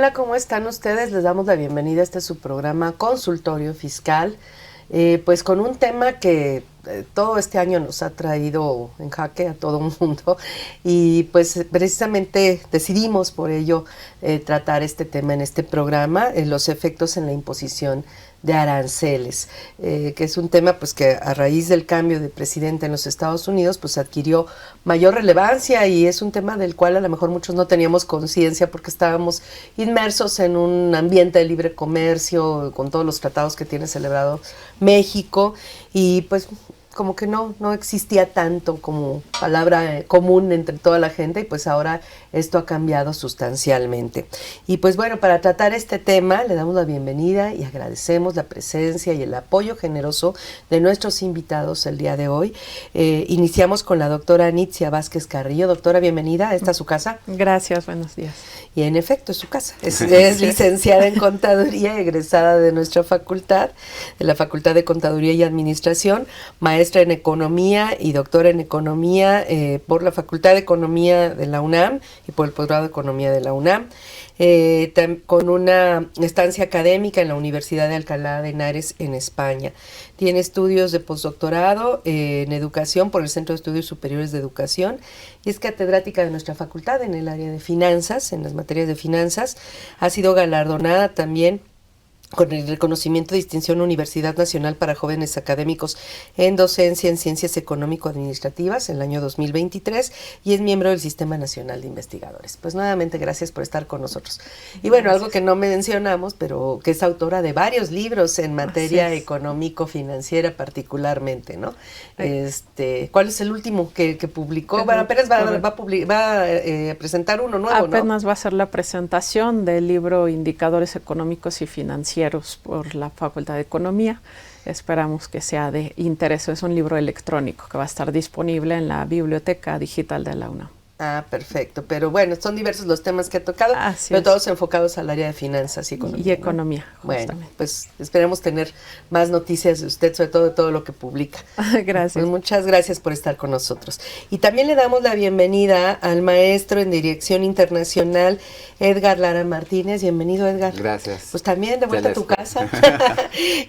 Hola, ¿cómo están ustedes? Les damos la bienvenida a este su programa Consultorio Fiscal, pues con un tema que todo este año nos ha traído en jaque a todo el mundo y pues precisamente decidimos por ello tratar este tema en este programa, los efectos en la imposición de aranceles, que es un tema pues que a raíz del cambio de presidente en los Estados Unidos pues adquirió mayor relevancia y es un tema del cual a lo mejor muchos no teníamos conciencia porque estábamos inmersos en un ambiente de libre comercio con todos los tratados que tiene celebrado México y pues como que no existía tanto como palabra común entre toda la gente y pues ahora esto ha cambiado sustancialmente. Y pues bueno, para tratar este tema le damos la bienvenida y agradecemos la presencia y el apoyo generoso de nuestros invitados el día de hoy. Iniciamos con la doctora Anitzia Vázquez Carrillo. Doctora, bienvenida, ¿esta es su casa? Gracias, buenos días. Y en efecto es su casa, es licenciada en Contaduría, egresada de nuestra facultad, de la Facultad de Contaduría y Administración, maestra en Economía y doctora en Economía por la Facultad de Economía de la UNAM y por el posgrado de Economía de la UNAM, con una estancia académica en la Universidad de Alcalá de Henares en España. Tiene estudios de postdoctorado en Educación por el Centro de Estudios Superiores de Educación y es catedrática de nuestra facultad en el área de finanzas, en las materias de finanzas. Ha sido galardonada también con el reconocimiento de distinción Universidad Nacional para Jóvenes Académicos en Docencia en Ciencias Económico-Administrativas en el año 2023 y es miembro del Sistema Nacional de Investigadores. Pues nuevamente gracias por estar con nosotros. Y bueno, gracias. Algo que no mencionamos, pero que es autora de varios libros en materia económico-financiera particularmente, ¿no? ¿Cuál es el último que publicó? Bueno, apenas va a presentar uno nuevo, apenas ¿no? Va a ser la presentación del libro Indicadores Económicos y Financieros por la Facultad de Economía. Esperamos que sea de interés. Es un libro electrónico que va a estar disponible en la Biblioteca Digital de la UNAM. Ah, perfecto. Pero bueno, son diversos los temas que ha tocado, pero todos enfocados al área de finanzas y economía. Y economía, ¿no? Bueno, pues esperemos tener más noticias de usted, sobre todo de todo lo que publica. Gracias. Pues muchas gracias por estar con nosotros. Y también le damos la bienvenida al maestro en Dirección Internacional, Edgar Lara Martínez. Bienvenido, Edgar. Gracias. Pues también de vuelta a tu casa.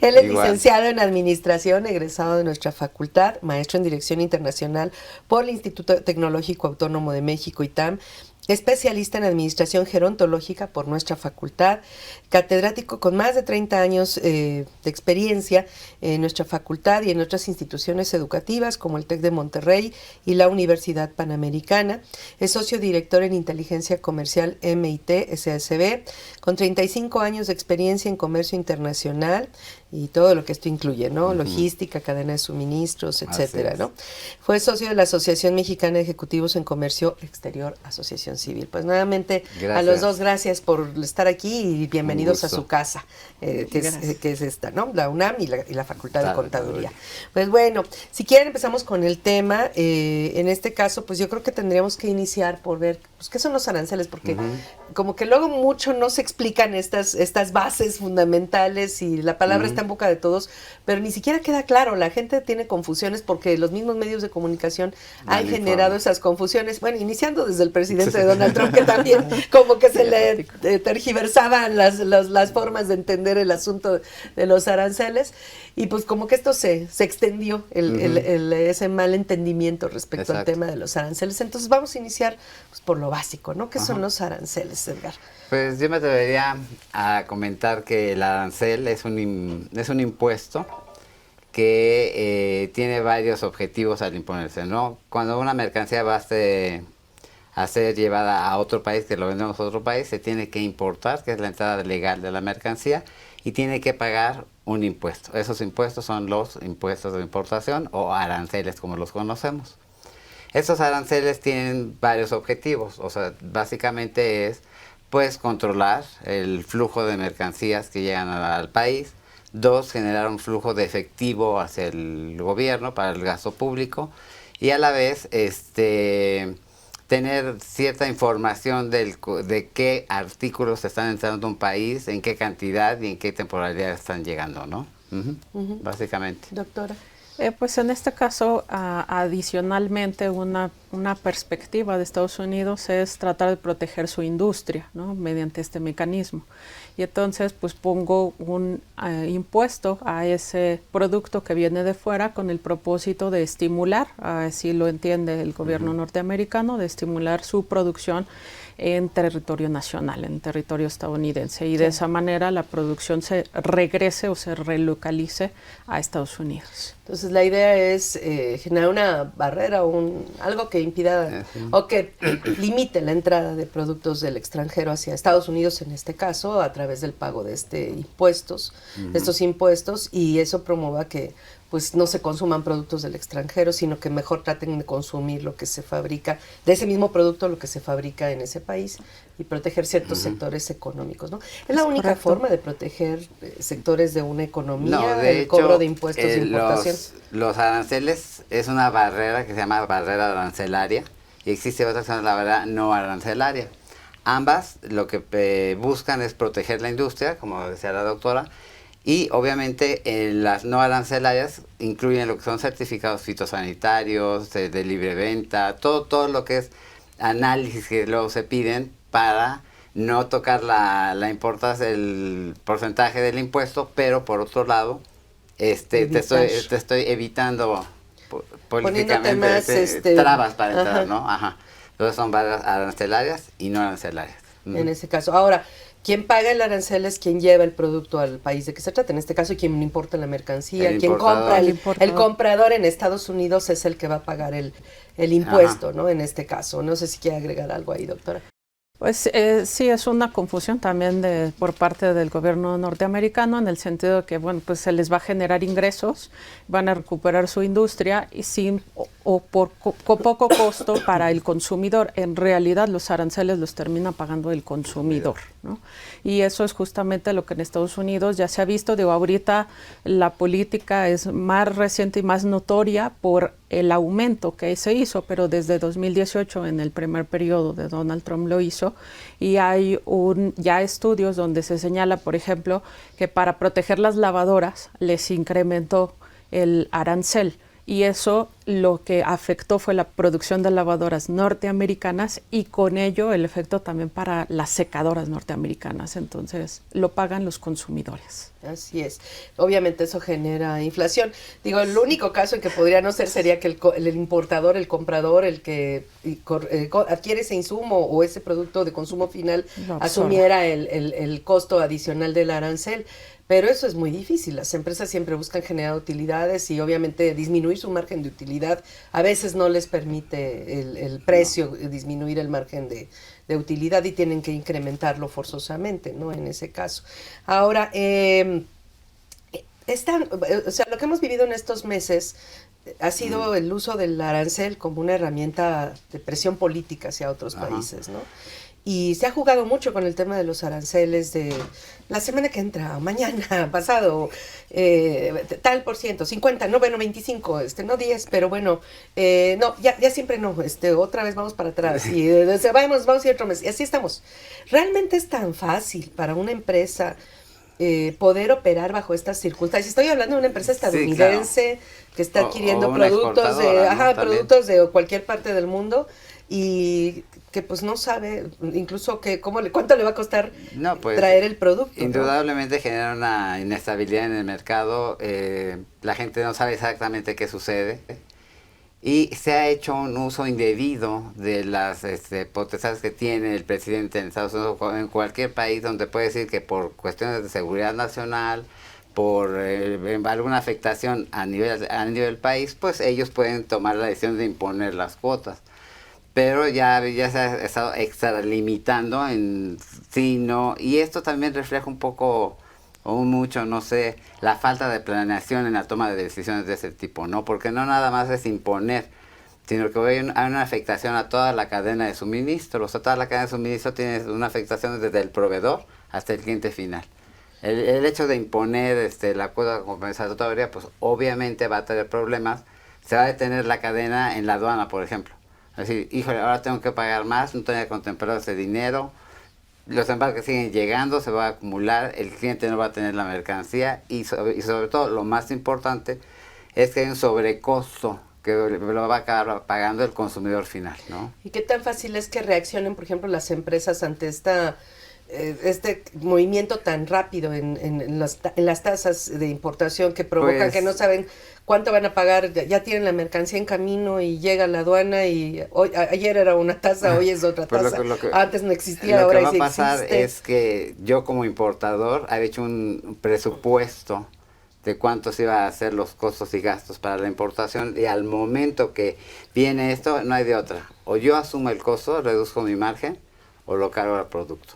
Él es licenciado en Administración, egresado de nuestra facultad, maestro en Dirección Internacional por el Instituto Tecnológico Autónomo de México, ITAM, especialista en Administración Gerontológica por nuestra facultad, catedrático con más de 30 años de experiencia en nuestra facultad y en otras instituciones educativas como el TEC de Monterrey y la Universidad Panamericana. Es socio director en Inteligencia Comercial MIT SASB, con 35 años de experiencia en comercio internacional y todo lo que esto incluye, ¿no? Logística, cadena de suministros, etcétera, ¿no? Fue socio de la Asociación Mexicana de Ejecutivos en Comercio Exterior, Asociación Civil. Pues nuevamente a los dos gracias por estar aquí y bienvenidos a su casa, que es esta, ¿no? La UNAM y la Facultad de Contaduría. Pues bueno, si quieren empezamos con el tema. En este caso, pues yo creo que tendríamos que iniciar por ver pues, qué son los aranceles, porque como que luego mucho no se explican estas bases fundamentales y la palabra está en boca de todos, pero ni siquiera queda claro. La gente tiene confusiones porque los mismos medios de comunicación han generado esas confusiones. Bueno, iniciando desde el presidente de Donald Trump, que también como que se le tergiversaban las formas de entender el asunto de los aranceles y pues como que esto se extendió ese mal entendimiento respecto al tema de los aranceles. Entonces vamos a iniciar pues, por lo básico, ¿no? ¿Qué son los aranceles, Edgar? Pues yo me atrevería a comentar que el arancel es un impuesto que tiene varios objetivos al imponerse, ¿no? Cuando una mercancía va a ser llevada a otro país, que lo vendemos a otro país, se tiene que importar, que es la entrada legal de la mercancía, y tiene que pagar un impuesto. Esos impuestos son los impuestos de importación o aranceles, como los conocemos. Estos aranceles tienen varios objetivos, o sea, básicamente es pues controlar el flujo de mercancías que llegan al país. 2, generar un flujo de efectivo hacia el gobierno para el gasto público y a la vez tener cierta información de qué artículos están entrando a un país, en qué cantidad y en qué temporalidad están llegando, ¿no? Básicamente. Doctora. Pues en este caso, adicionalmente, una una perspectiva de Estados Unidos es tratar de proteger su industria, ¿no? Mediante este mecanismo. Y entonces pues pongo un impuesto a ese producto que viene de fuera con el propósito de estimular, así lo entiende el gobierno norteamericano, de estimular su producción en territorio nacional, en territorio estadounidense, y de esa manera la producción se regrese o se relocalice a Estados Unidos. Entonces la idea es generar una barrera o algo que impida o que limite la entrada de productos del extranjero hacia Estados Unidos, en este caso, a través del pago de estos impuestos, y eso promueva que pues no se consuman productos del extranjero, sino que mejor traten de consumir lo que se fabrica, de ese mismo producto, lo que se fabrica en ese país, y proteger ciertos sectores económicos, ¿no? ¿Es la única forma de proteger sectores de una economía, no, de hecho, cobro de impuestos de importación? Los aranceles es una barrera que se llama barrera arancelaria, y existe otra que se llama la barrera no arancelaria. Ambas lo que buscan es proteger la industria, como decía la doctora, y obviamente las no arancelarias incluyen lo que son certificados fitosanitarios, de libre venta, todo lo que es análisis que luego se piden para no tocar el porcentaje del impuesto, pero por otro lado te estoy evitando políticamente más, trabas para entrar, ¿no? Ajá. Entonces son barreras arancelarias y no arancelarias. En ese caso. Ahora, quien paga el arancel es quien lleva el producto al país de que se trata. En este caso, quien importa la mercancía, quien compra, el comprador en Estados Unidos es el que va a pagar el impuesto, ¿no? En este caso. No sé si quiere agregar algo ahí, doctora. Pues sí, es una confusión también por parte del gobierno norteamericano, en el sentido de que, bueno, pues se les va a generar ingresos, van a recuperar su industria y por poco costo para el consumidor. En realidad los aranceles los termina pagando el consumidor, ¿no? Y eso es justamente lo que en Estados Unidos ya se ha visto. Digo, ahorita la política es más reciente y más notoria por el aumento que se hizo, pero desde 2018, en el primer periodo de Donald Trump, lo hizo, y hay ya estudios donde se señala, por ejemplo, que para proteger las lavadoras les incrementó el arancel, y eso lo que afectó fue la producción de lavadoras norteamericanas, y con ello el efecto también para las secadoras norteamericanas. Entonces lo pagan los consumidores. Así es. Obviamente eso genera inflación. Digo, el único caso en que podría no ser sería que el importador, el comprador, el que adquiere ese insumo o ese producto de consumo final asumiera el costo adicional del arancel. Pero eso es muy difícil. Las empresas siempre buscan generar utilidades, y obviamente disminuir su margen de utilidad a veces no les permite el precio disminuir el margen de utilidad, y tienen que incrementarlo forzosamente, ¿no? En ese caso. Ahora, lo que hemos vivido en estos meses ha sido el uso del arancel como una herramienta de presión política hacia otros países, ¿no? Y se ha jugado mucho con el tema de los aranceles de la semana que entra, mañana, pasado, tal por ciento, 50, no, bueno, 25, no 10, pero bueno, no, ya siempre no, otra vez vamos para atrás, y vamos a ir otro mes, y así estamos. ¿Realmente es tan fácil para una empresa poder operar bajo estas circunstancias? Estoy hablando de una empresa estadounidense, que está adquiriendo productos productos de cualquier parte del mundo, y que pues no sabe incluso cuánto le va a costar traer el producto. Indudablemente, ¿no? Genera una inestabilidad en el mercado, la gente no sabe exactamente qué sucede, y se ha hecho un uso indebido de las potestades que tiene el presidente en Estados Unidos o en cualquier país, donde puede decir que por cuestiones de seguridad nacional, por alguna afectación a nivel del país, pues ellos pueden tomar la decisión de imponer las cuotas. Pero ya se ha estado extralimitando en sí, no, y esto también refleja un poco o mucho, no sé, la falta de planeación en la toma de decisiones de ese tipo, ¿no? Porque no nada más es imponer, sino que hay una afectación a toda la cadena de suministro. O sea, toda la cadena de suministro tiene una afectación desde el proveedor hasta el cliente final. El hecho de imponer la cuota compensatoria, pues obviamente va a tener problemas. Se va a detener la cadena en la aduana, por ejemplo. Es decir, híjole, ahora tengo que pagar más, no tenía contemplado ese dinero, los embarques siguen llegando, se va a acumular, el cliente no va a tener la mercancía, y sobre todo, lo más importante, es que hay un sobrecosto que lo va a acabar pagando el consumidor final, ¿no? ¿Y qué tan fácil es que reaccionen, por ejemplo, las empresas ante este movimiento tan rápido en las tasas de importación que provocan Pues, que no saben cuánto van a pagar? Ya tienen la mercancía en camino y llega a la aduana y ayer era una tasa, hoy es otra pues tasa. lo que- Antes no existía, Lo ahora que va sí a pasar existe. es que yo como importador había hecho un presupuesto de cuántos iban a ser los costos y gastos para la importación, y al momento que viene esto no hay de otra. O yo asumo el costo, reduzco mi margen, o lo cargo al producto.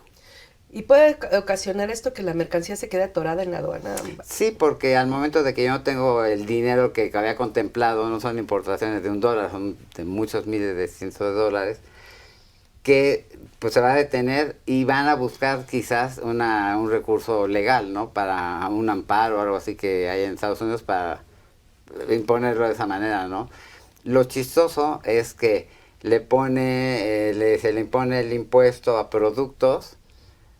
¿Y puede ocasionar esto que la mercancía se quede atorada en la aduana? Sí, porque al momento de que yo no tengo el dinero que había contemplado, no son importaciones de $1, son de muchos miles de cientos de dólares, que pues se va a detener y van a buscar quizás un recurso legal, ¿no? Para un amparo o algo así que hay en Estados Unidos para imponerlo de esa manera, ¿no? Lo chistoso es que se le impone el impuesto a productos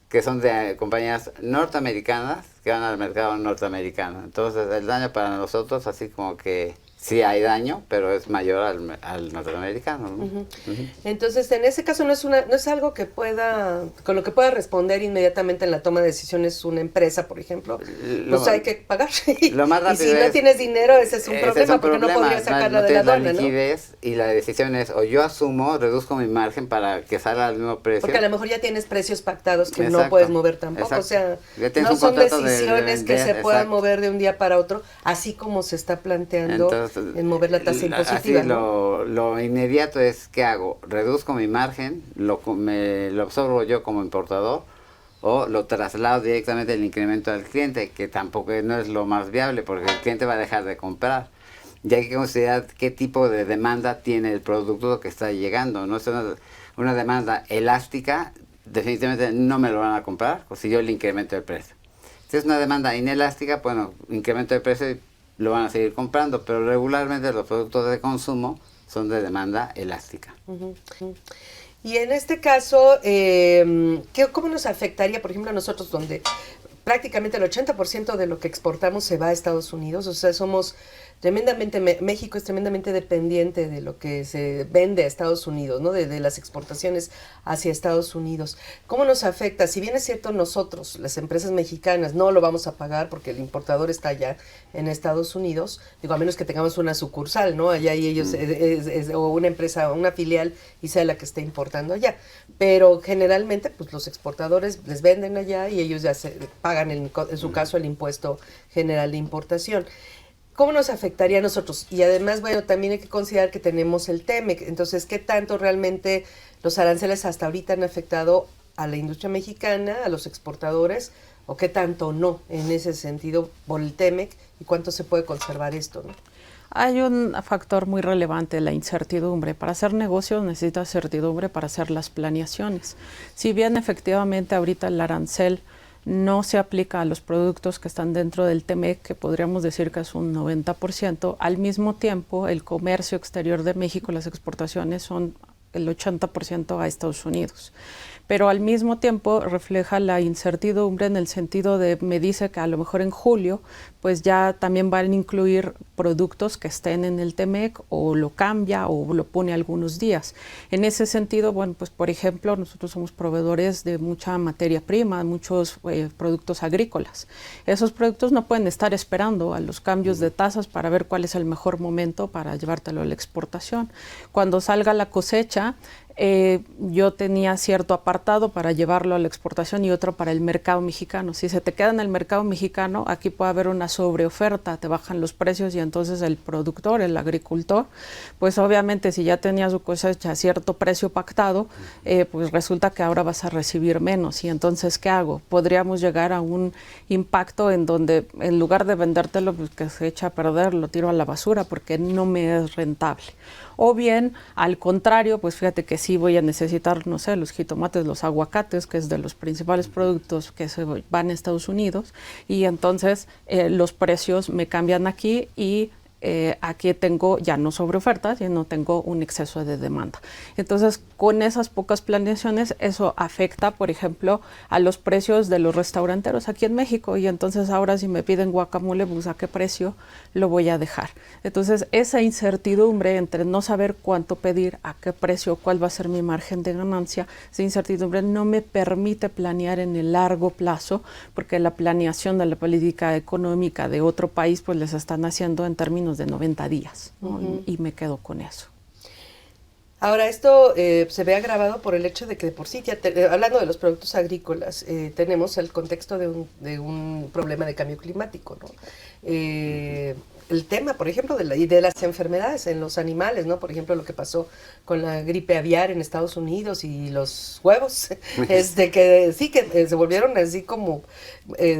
que son de compañías norteamericanas que van al mercado norteamericano. Entonces el daño para nosotros, así como que sí hay daño, pero es mayor al norteamericano, ¿no? Ujú. Entonces, en ese caso no es algo que con lo que pueda responder inmediatamente en la toma de decisiones una empresa, por ejemplo. Pues hay que pagar. Lo más Y rápido si no es, tienes dinero, ese es un problema, porque no podrías sacarla de la tienes aduana, ¿no? liquidez, y la decisión es, o yo asumo, reduzco mi margen para que salga al mismo precio. Porque a lo mejor ya tienes precios pactados que no Exacto, puedes mover tampoco. exacto. O sea, Ya tienes no un son contrato decisiones que se puedan exacto. mover de un día para otro, así como se está planteando Entonces, en mover la tasa impositiva, así ¿no? lo inmediato es, ¿qué hago? Reduzco mi margen, lo absorbo yo como importador, o lo traslado directamente el incremento al cliente, que tampoco no es lo más viable, porque el cliente va a dejar de comprar. Y hay que considerar qué tipo de demanda tiene el producto que está llegando. No es una demanda elástica, definitivamente no me lo van a comprar si yo le incremento el precio. Si es una demanda inelástica, bueno, incremento el precio y lo van a seguir comprando, pero regularmente los productos de consumo son de demanda elástica. Ujú. Y en este caso, ¿cómo nos afectaría, por ejemplo, a nosotros, donde prácticamente el 80% de lo que exportamos se va a Estados Unidos? O sea, México es tremendamente dependiente de lo que se vende a Estados Unidos, ¿no? De las exportaciones hacia Estados Unidos. ¿Cómo nos afecta? Si bien es cierto, nosotros, las empresas mexicanas, no lo vamos a pagar porque el importador está allá en Estados Unidos, digo, a menos que tengamos una sucursal, ¿no? Allá y ellos, o una empresa, una filial, y sea la que esté importando allá. Pero generalmente, pues los exportadores les venden allá y ellos ya pagan, en su caso, el impuesto general de importación. ¿Cómo nos afectaría a nosotros? Y además, bueno, también hay que considerar que tenemos el TEMEC. Entonces, ¿qué tanto realmente los aranceles hasta ahorita han afectado a la industria mexicana, a los exportadores, o qué tanto no en ese sentido por el TEMEC, y cuánto se puede conservar esto, ¿no? Hay un factor muy relevante, la incertidumbre. Para hacer negocios necesitas certidumbre para hacer las planeaciones. Si bien efectivamente ahorita el arancel no se aplica a los productos que están dentro del TEMEC, que podríamos decir que es un 90%, al mismo tiempo el comercio exterior de México, las exportaciones son el 80% a Estados Unidos. Pero al mismo tiempo refleja la incertidumbre en el sentido de, me dice que a lo mejor en julio pues ya también van a incluir productos que estén en el TEMEC, o lo cambia o lo pone algunos días. En ese sentido, bueno, pues por ejemplo, nosotros somos proveedores de mucha materia prima, muchos productos agrícolas. Esos productos no pueden estar esperando a los cambios de tasas para ver cuál es el mejor momento para llevártelo a la exportación. Cuando salga la cosecha, yo tenía cierto apartado para llevarlo a la exportación y otro para el mercado mexicano. Si se te queda en el mercado mexicano, aquí puede haber una sobreoferta, te bajan los precios y entonces el productor, el agricultor, pues obviamente si ya tenía su cosecha a cierto precio pactado, pues resulta que ahora vas a recibir menos. Y entonces, ¿qué hago? Podríamos llegar a un impacto en donde en lugar de vendértelo, pues que se echa a perder, lo tiro a la basura porque no me es rentable. O bien, al contrario, pues fíjate que sí voy a necesitar, no sé, los jitomates, los aguacates, que es de los principales productos que se van a Estados Unidos, y entonces los precios me cambian aquí y aquí tengo ya no sobre oferta, sino tengo un exceso de demanda. Entonces, con esas pocas planeaciones, eso afecta, por ejemplo, a los precios de los restauranteros aquí en México. Y entonces ahora si me piden guacamole, pues ¿a qué precio lo voy a dejar? Entonces, esa incertidumbre entre no saber cuánto pedir, a qué precio, cuál va a ser mi margen de ganancia, esa incertidumbre no me permite planear en el largo plazo, porque la planeación de la política económica de otro país, pues les están haciendo en términos de 90 días, ¿no? Y me quedo con eso. Ahora, esto se ve agravado por el hecho de que de por sí, ya hablando de los productos agrícolas, tenemos el contexto de un problema de cambio climático, ¿no? El tema, por ejemplo, de las enfermedades en los animales, ¿no? Por ejemplo, lo que pasó con la gripe aviar en Estados Unidos y los huevos, que sí, que se volvieron así como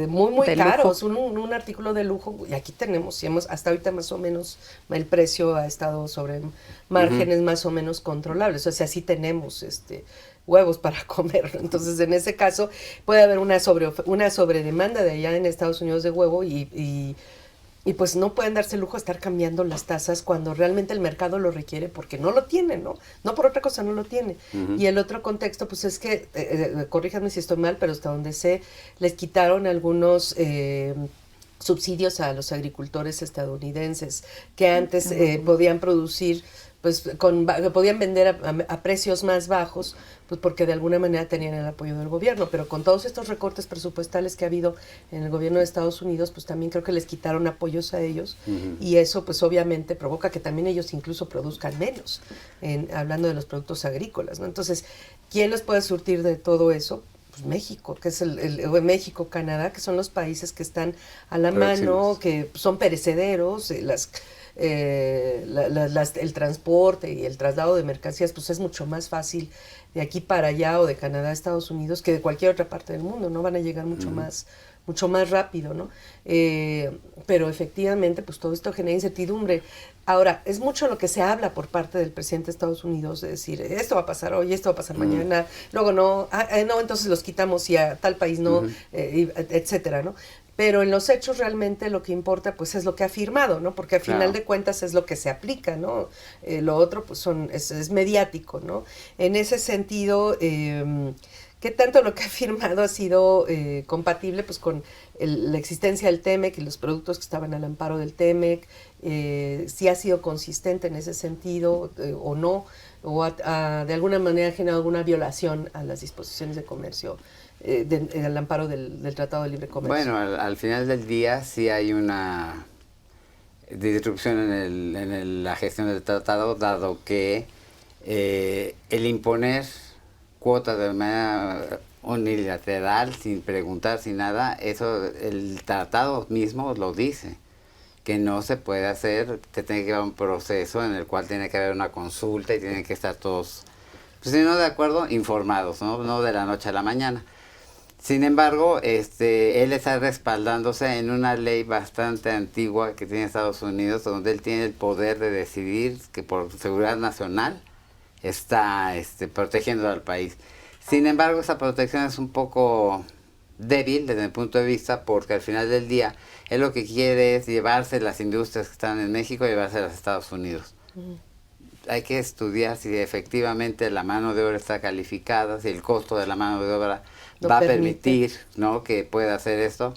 muy caros, un artículo de lujo, y aquí tenemos, hasta ahorita más o menos el precio ha estado sobre márgenes más o menos controlables, o sea, sí tenemos huevos para comer. Entonces, en ese caso, puede haber una sobredemanda de allá en Estados Unidos de huevo y pues no pueden darse el lujo de estar cambiando las tasas cuando realmente el mercado lo requiere, porque no lo tiene, ¿no? No por otra cosa no lo tiene. Y el otro contexto, pues es que, corríjanme si estoy mal, pero hasta donde sé, les quitaron algunos subsidios a los agricultores estadounidenses que antes podían producir, pues podían vender a precios más bajos, pues porque de alguna manera tenían el apoyo del gobierno, pero con todos estos recortes presupuestales que ha habido en el gobierno de Estados Unidos, pues también creo que les quitaron apoyos a ellos, y eso pues obviamente provoca que también ellos incluso produzcan menos, hablando de los productos agrícolas, ¿no? Entonces, ¿quién los puede surtir de todo eso? Pues México, que es México, Canadá, que son los países que están a la mano, que son perecederos, el transporte y el traslado de mercancías, pues es mucho más fácil de aquí para allá o de Canadá a Estados Unidos que de cualquier otra parte del mundo, ¿no? Van a llegar mucho más rápido, ¿no? Pero efectivamente, pues todo esto genera incertidumbre. Ahora, es mucho lo que se habla por parte del presidente de Estados Unidos, de decir, esto va a pasar hoy, esto va a pasar mañana, luego no, no, entonces los quitamos y a tal país no, etcétera, ¿no? Pero en los hechos realmente lo que importa pues es lo que ha firmado, ¿no? Porque al final de cuentas es lo que se aplica, ¿no? Lo otro pues es mediático, ¿no? En ese sentido, ¿qué tanto lo que ha firmado ha sido compatible pues con la existencia del TEMEC y los productos que estaban al amparo del TEMEC? Si ha sido consistente en ese sentido o no, o de alguna manera ha generado alguna violación a las disposiciones de comercio al amparo del Tratado de Libre Comercio. Bueno, al final del día sí hay una disrupción en la gestión del tratado, dado que el imponer cuotas de manera unilateral, sin preguntar, sin nada, eso el tratado mismo lo dice, que no se puede hacer, que tiene que haber un proceso en el cual tiene que haber una consulta y tienen que estar todos, pues, si no de acuerdo, informados, no de la noche a la mañana. Sin embargo, él está respaldándose en una ley bastante antigua que tiene Estados Unidos, donde él tiene el poder de decidir que por seguridad nacional está protegiendo al país. Sin embargo, esa protección es un poco débil desde mi punto de vista, porque al final del día él lo que quiere es llevarse las industrias que están en México y llevarse a los Estados Unidos. Hay que estudiar si efectivamente la mano de obra está calificada, si el costo de la mano de obra va a permitir, ¿no?, que pueda hacer esto.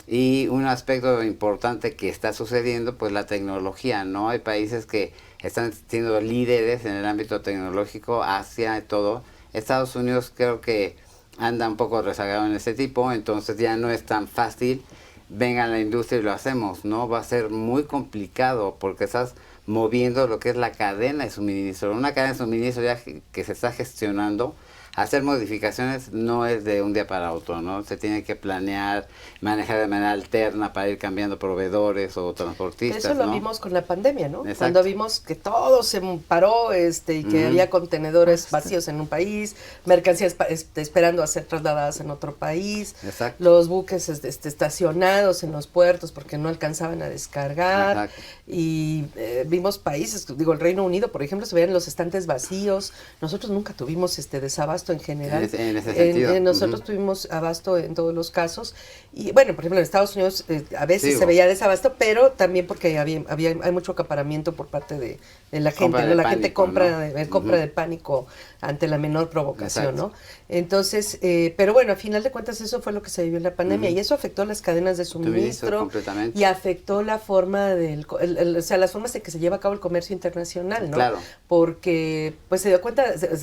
Y un aspecto importante que está sucediendo, pues la tecnología, ¿no? Hay países que están siendo líderes en el ámbito tecnológico, Asia y todo. Estados Unidos creo que anda un poco rezagado en ese tipo, entonces ya no es tan fácil, venga la industria y lo hacemos, ¿no? Va a ser muy complicado porque estás moviendo lo que es la cadena de suministro. Una cadena de suministro ya que se está gestionando, hacer modificaciones no es de un día para otro, ¿no? Se tiene que planear, manejar de manera alterna para ir cambiando proveedores o transportistas, eso lo ¿no? vimos con la pandemia, ¿no? Exacto. Cuando vimos que todo se paró y que había contenedores vacíos en un país, mercancías esperando a ser trasladadas en otro país, Exacto. los buques estacionados en los puertos porque no alcanzaban a descargar. Exacto. Y vimos países, digo, el Reino Unido, por ejemplo, se veían los estantes vacíos. Nosotros nunca tuvimos desabasto abasto en general. En ese sentido. Nosotros tuvimos abasto en todos los casos. Y bueno, por ejemplo, en Estados Unidos a veces Sí, se veía desabasto, pero también porque hay mucho acaparamiento por parte de la gente, ¿no? La gente compra, ¿no? Compra de pánico ante la menor provocación, Exacto. ¿no? Entonces, pero bueno, a final de cuentas eso fue lo que se vivió en la pandemia y eso afectó las cadenas de suministro completamente. y afectó la forma o sea, las formas en que se lleva a cabo el comercio internacional, ¿no? Claro. Porque pues se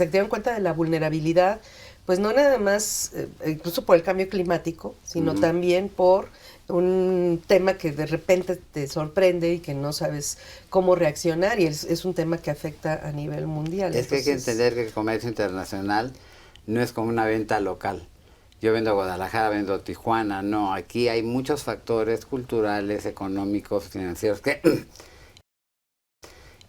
dieron cuenta de la vulnerabilidad, pues no nada más, incluso por el cambio climático, sino también por un tema que de repente te sorprende y que no sabes cómo reaccionar, y es un tema que afecta a nivel mundial. Es que hay que entender que el comercio internacional no es como una venta local. Yo vendo a Guadalajara, vendo a Tijuana, no, aquí hay muchos factores culturales, económicos, financieros que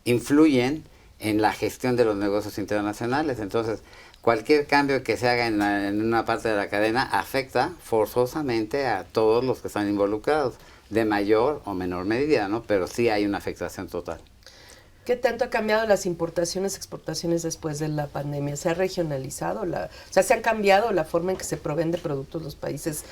influyen en la gestión de los negocios internacionales. Entonces, cualquier cambio que se haga en una parte de la cadena afecta forzosamente a todos los que están involucrados, de mayor o menor medida, ¿no? Pero sí hay una afectación total. ¿Qué tanto ha cambiado las importaciones, exportaciones después de la pandemia? ¿Se ha regionalizado? O sea, ¿se han cambiado la forma en que se proveen de productos los países,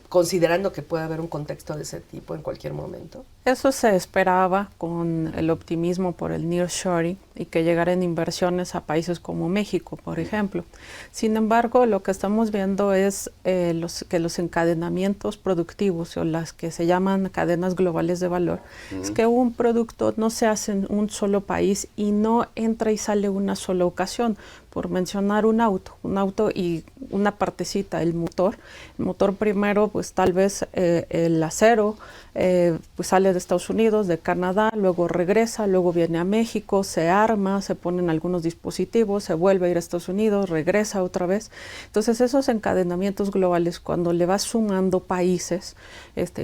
considerando que puede haber un contexto de ese tipo en cualquier momento? Eso se esperaba con el optimismo por el nearshoring y que llegaran inversiones a países como México, por ejemplo. Sin embargo, lo que estamos viendo es que los encadenamientos productivos, o las que se llaman cadenas globales de valor, es que un producto no se hace en un solo país y no entra y sale una sola ocasión. Por mencionar un auto y una partecita, el motor. El motor primero, pues tal vez el acero, pues sale de Estados Unidos, de Canadá, luego regresa, luego viene a México, se arma, se ponen algunos dispositivos, se vuelve a ir a Estados Unidos, regresa otra vez. Entonces esos encadenamientos globales, cuando le vas sumando países,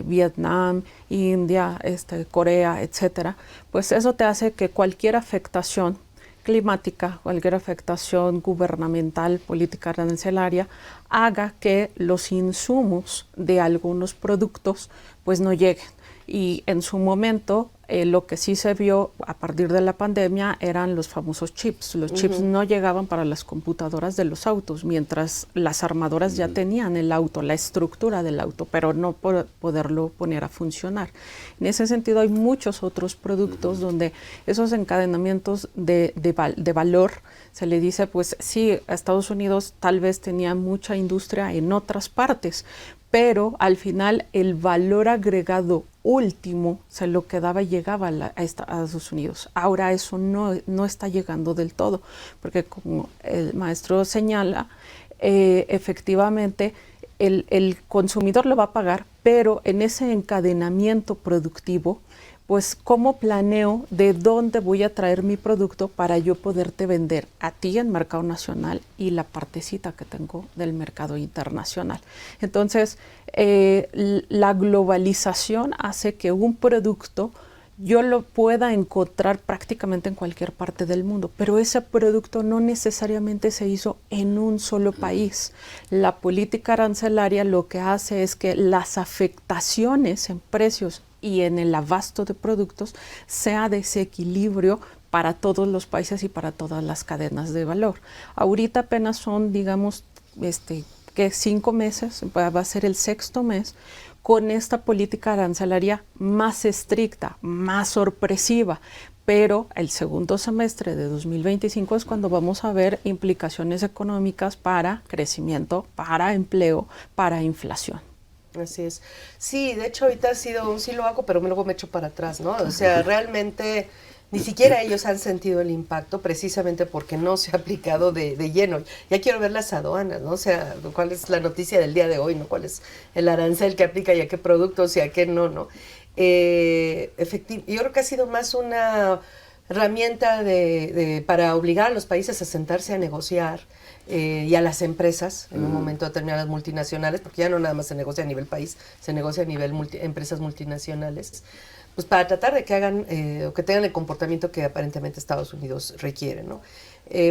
Vietnam, India, Corea, etcétera, pues eso te hace que cualquier afectación climática, cualquier afectación gubernamental, política arancelaria, haga que los insumos de algunos productos pues no lleguen. Y en su momento lo que sí se vio a partir de la pandemia eran los famosos chips. Los chips no llegaban para las computadoras de los autos, mientras las armadoras ya tenían el auto, la estructura del auto, pero no por poderlo poner a funcionar. En ese sentido hay muchos otros productos donde esos encadenamientos de valor, se le dice, pues sí, Estados Unidos tal vez tenía mucha industria en otras partes, pero al final el valor agregado último se lo quedaba y llegaba a Estados Unidos. Ahora eso no está llegando del todo, porque como el maestro señala, efectivamente el consumidor lo va a pagar, pero en ese encadenamiento productivo, pues cómo planeo de dónde voy a traer mi producto para yo poderte vender a ti en mercado nacional y la partecita que tengo del mercado internacional. Entonces, la globalización hace que un producto yo lo pueda encontrar prácticamente en cualquier parte del mundo, pero ese producto no necesariamente se hizo en un solo país. La política arancelaria lo que hace es que las afectaciones en precios y en el abasto de productos sea desequilibrio para todos los países y para todas las cadenas de valor. Ahorita apenas son, digamos, que 5 meses, va a ser el 6º mes, con esta política arancelaria más estricta, más sorpresiva, pero el segundo semestre de 2025 es cuando vamos a ver implicaciones económicas para crecimiento, para empleo, para inflación. Así es. Sí, de hecho ahorita ha sido un sí lo hago, pero luego me echo para atrás, ¿no? O sea, realmente ni siquiera ellos han sentido el impacto precisamente porque no se ha aplicado de lleno. Ya quiero ver las aduanas, ¿no? O sea, cuál es la noticia del día de hoy, ¿no? Cuál es el arancel que aplica y a qué productos y a qué no, ¿no? Yo creo que ha sido más una herramienta para obligar a los países a sentarse a negociar y a las empresas, en un momento determinado, las multinacionales, porque ya no nada más se negocia a nivel país, se negocia a nivel empresas multinacionales, pues para tratar de que hagan o que tengan el comportamiento que aparentemente Estados Unidos requiere, ¿no?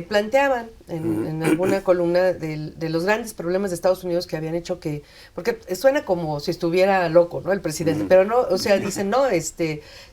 Planteaban en alguna columna de los grandes problemas de Estados Unidos que habían hecho que, porque suena como si estuviera loco, ¿no? El presidente, pero no, o sea, dicen, no,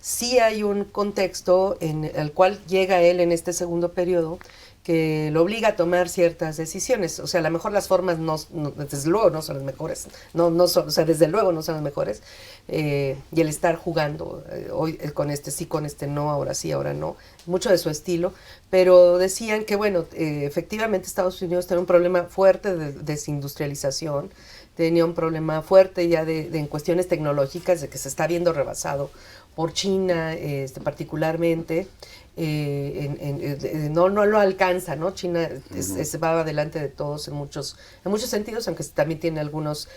sí hay un contexto en el cual llega él en este segundo periodo que lo obliga a tomar ciertas decisiones. O sea, a lo mejor las formas desde luego no son las mejores, o sea, desde luego no son las mejores, y el estar jugando hoy con este sí, con este no, ahora sí, ahora no, mucho de su estilo, pero decían que, bueno, efectivamente Estados Unidos tiene un problema fuerte de desindustrialización, tenía un problema fuerte ya en cuestiones tecnológicas, de que se está viendo rebasado por China, particularmente. No lo alcanza, ¿no? China va adelante de todos en muchos sentidos, aunque también tiene algunas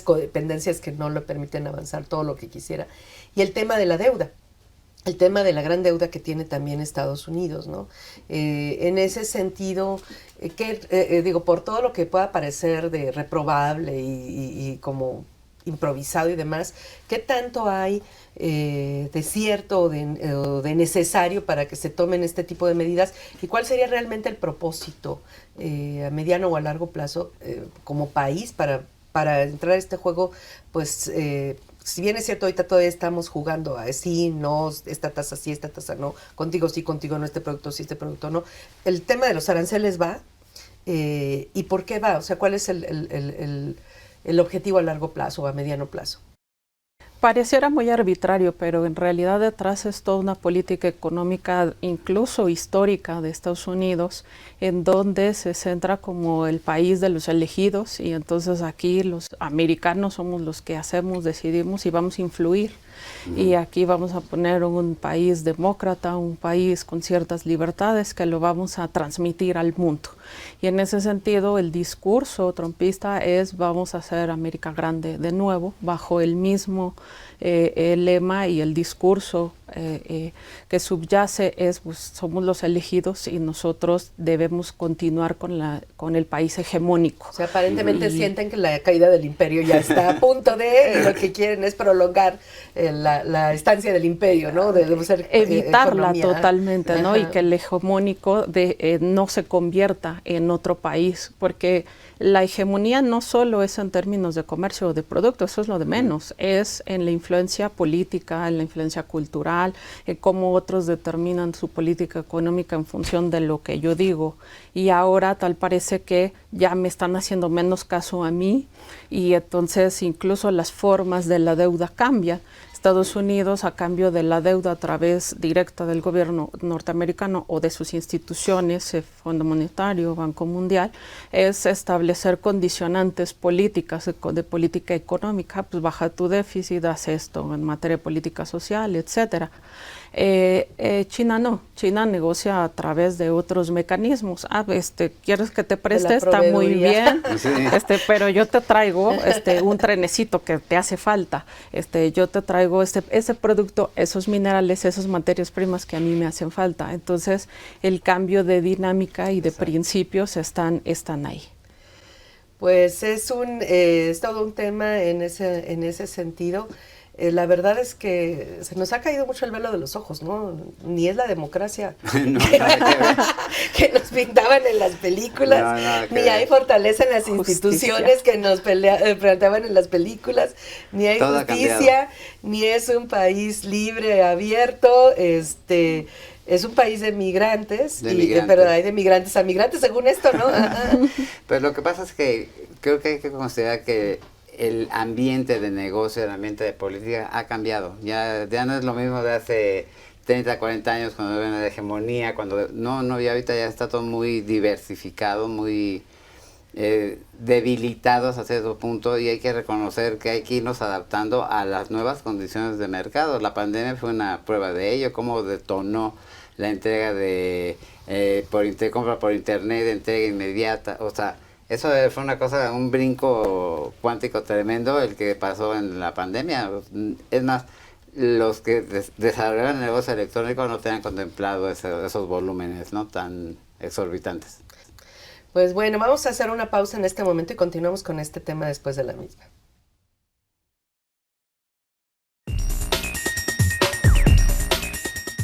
codependencias que no le permiten avanzar todo lo que quisiera. Y el tema de la deuda, el tema de la gran deuda que tiene también Estados Unidos, ¿no? En ese sentido, digo, por todo lo que pueda parecer de reprobable y como improvisado y demás, ¿qué tanto hay de cierto o de necesario para que se tomen este tipo de medidas? ¿Y cuál sería realmente el propósito a mediano o a largo plazo como país para entrar a este juego? Pues si bien es cierto, ahorita todavía estamos jugando a sí, no, esta tasa sí, esta tasa no, contigo sí, contigo no, este producto sí, este producto no. El tema de los aranceles va, ¿y por qué va? O sea, ¿cuál es el objetivo a largo plazo o a mediano plazo? Pareciera muy arbitrario, pero en realidad detrás es toda una política económica, incluso histórica, de Estados Unidos, en donde se centra como el país de los elegidos, y entonces aquí los americanos somos los que hacemos, decidimos y vamos a influir. Y aquí vamos a poner un país demócrata, un país con ciertas libertades que lo vamos a transmitir al mundo. Y en ese sentido el discurso trumpista es: vamos a hacer América grande de nuevo, bajo el mismo el lema y el discurso que subyace es: pues, somos los elegidos y nosotros debemos continuar con el país hegemónico. O sea, aparentemente sienten que la caída del imperio ya está a punto y lo que quieren es prolongar la estancia del imperio, ¿no? Debe ser evitarla economía. Totalmente, ¿no? Y que el hegemónico no se convierta en otro país, porque la hegemonía no solo es en términos de comercio o de producto, eso es lo de menos, es en la influencia política, en la influencia cultural, en cómo otros determinan su política económica en función de lo que yo digo. Y ahora tal parece que ya me están haciendo menos caso a mí, y entonces incluso las formas de la deuda cambian. Estados Unidos, a cambio de la deuda a través directa del gobierno norteamericano o de sus instituciones, Fondo Monetario, Banco Mundial, es establecer condicionantes políticas de política económica, pues baja tu déficit, haz esto en materia de política social, etcétera. China no, China negocia a través de otros mecanismos. ¿Quieres que te preste? Está muy bien, sí. Pero yo te traigo un trenecito que te hace falta, yo te traigo ese producto, esos minerales, esas materias primas que a mí me hacen falta. Entonces el cambio de dinámica y de principios están ahí. Pues es todo un tema en ese sentido. La verdad es que se nos ha caído mucho el velo de los ojos, ¿no? Ni es la democracia que nos pintaban en las películas, ni hay fortaleza en las instituciones que nos planteaban en las películas, ni hay justicia, ni es un país libre, abierto, es un país de migrantes, pero hay de migrantes a migrantes, según esto, ¿no? Pero lo que pasa es que creo que hay que considerar que el ambiente de negocio, el ambiente de política ha cambiado. Ya no es lo mismo de hace 30, 40 años cuando había una hegemonía, cuando no, ya ahorita ya está todo muy diversificado, muy debilitados hasta cierto punto, y hay que reconocer que hay que irnos adaptando a las nuevas condiciones de mercado. La pandemia fue una prueba de ello, cómo detonó la entrega de compra por internet, de entrega inmediata, o sea, eso fue una cosa, un brinco cuántico tremendo el que pasó en la pandemia. Es más, los que desarrollaron el negocio electrónico no tenían contemplado esos volúmenes, ¿no?, tan exorbitantes. Pues bueno, vamos a hacer una pausa en este momento y continuamos con este tema después de la misma.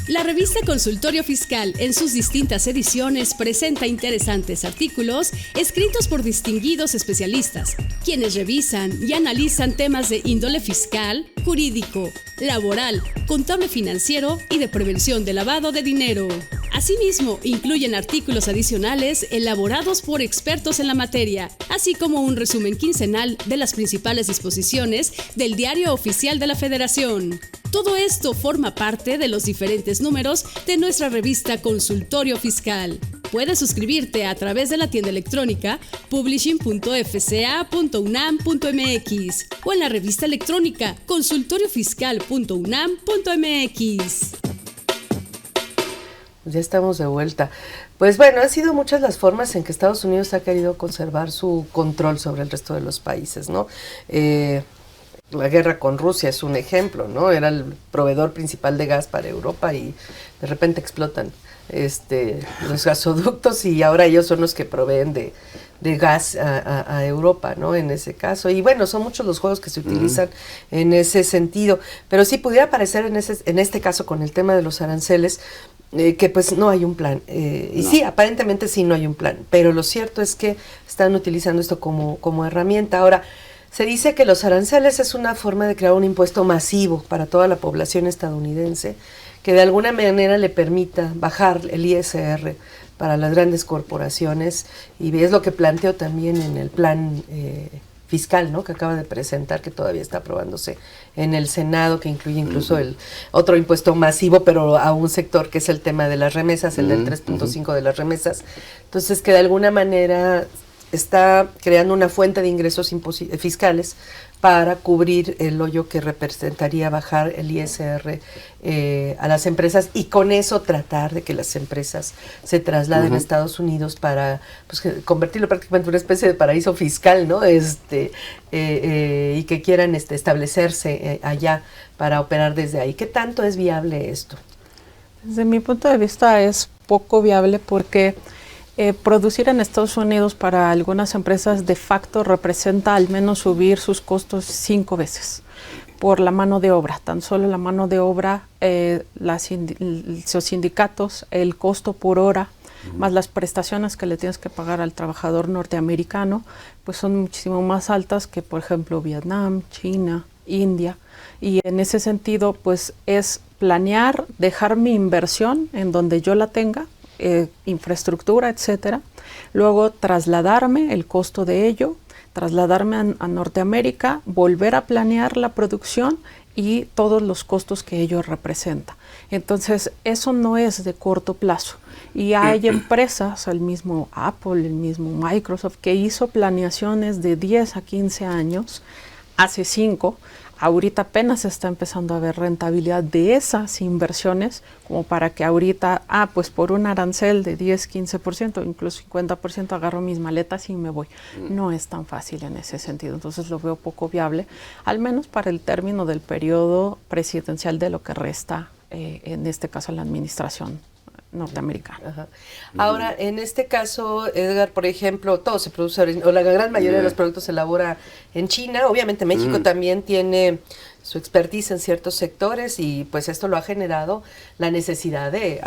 La revista Consultorio Fiscal, en sus distintas ediciones, presenta interesantes artículos escritos por distinguidos especialistas, quienes revisan y analizan temas de índole fiscal, jurídico, laboral, contable financiero y de prevención de lavado de dinero. Asimismo, incluyen artículos adicionales elaborados por expertos en la materia, así como un resumen quincenal de las principales disposiciones del Diario Oficial de la Federación. Todo esto forma parte de los diferentes números de nuestra revista Consultorio Fiscal. Puedes suscribirte a través de la tienda electrónica publishing.fca.unam.mx o en la revista electrónica consultoriofiscal.unam.mx. Ya estamos de vuelta. Pues bueno, han sido muchas las formas en que Estados Unidos ha querido conservar su control sobre el resto de los países, ¿no? La guerra con Rusia es un ejemplo, ¿no? Era el proveedor principal de gas para Europa y de repente explotan los gasoductos y ahora ellos son los que proveen de gas a Europa, ¿no? En ese caso. Y bueno, son muchos los juegos que se utilizan en ese sentido. Pero sí pudiera parecer en este caso con el tema de los aranceles, que pues no hay un plan. Y no. Sí, aparentemente sí no hay un plan. Pero lo cierto es que están utilizando esto como herramienta. Ahora, se dice que los aranceles es una forma de crear un impuesto masivo para toda la población estadounidense que de alguna manera le permita bajar el ISR para las grandes corporaciones, y es lo que planteo también en el plan fiscal, ¿no?, que acaba de presentar, que todavía está aprobándose en el Senado, que incluye incluso el otro impuesto masivo, pero a un sector que es el tema de las remesas, el del 3.5 de las remesas. Entonces, que de alguna manera está creando una fuente de ingresos fiscales para cubrir el hoyo que representaría bajar el ISR a las empresas, y con eso tratar de que las empresas se trasladen a Estados Unidos para pues, convertirlo prácticamente en una especie de paraíso fiscal, ¿no? Y que quieran establecerse allá para operar desde ahí. ¿Qué tanto es viable esto? Desde mi punto de vista es poco viable porque producir en Estados Unidos para algunas empresas de facto representa al menos subir sus costos 5 veces por la mano de obra. Tan solo la mano de obra, los sindicatos, el costo por hora, más las prestaciones que le tienes que pagar al trabajador norteamericano, pues son muchísimo más altas que, por ejemplo, Vietnam, China, India. Y en ese sentido, pues es planear, dejar mi inversión en donde yo la tenga, infraestructura, etcétera, luego trasladarme el costo de ello, trasladarme a Norteamérica, volver a planear la producción y todos los costos que ello representa. Entonces, eso no es de corto plazo. Y hay empresas, el mismo Apple, el mismo Microsoft, que hizo planeaciones de 10 a 15 años, hace 5. Ahorita apenas está empezando a haber rentabilidad de esas inversiones, como para que ahorita, pues por un arancel de 10, 15%, incluso 50%, agarro mis maletas y me voy. No es tan fácil en ese sentido, entonces lo veo poco viable, al menos para el término del periodo presidencial de lo que resta, en este caso, la administración norteamericana. Ajá. Ahora, en este caso, Edgar, por ejemplo, todo se produce, o la gran mayoría de los productos se elabora en China. Obviamente México también tiene su expertise en ciertos sectores, y pues esto lo ha generado la necesidad de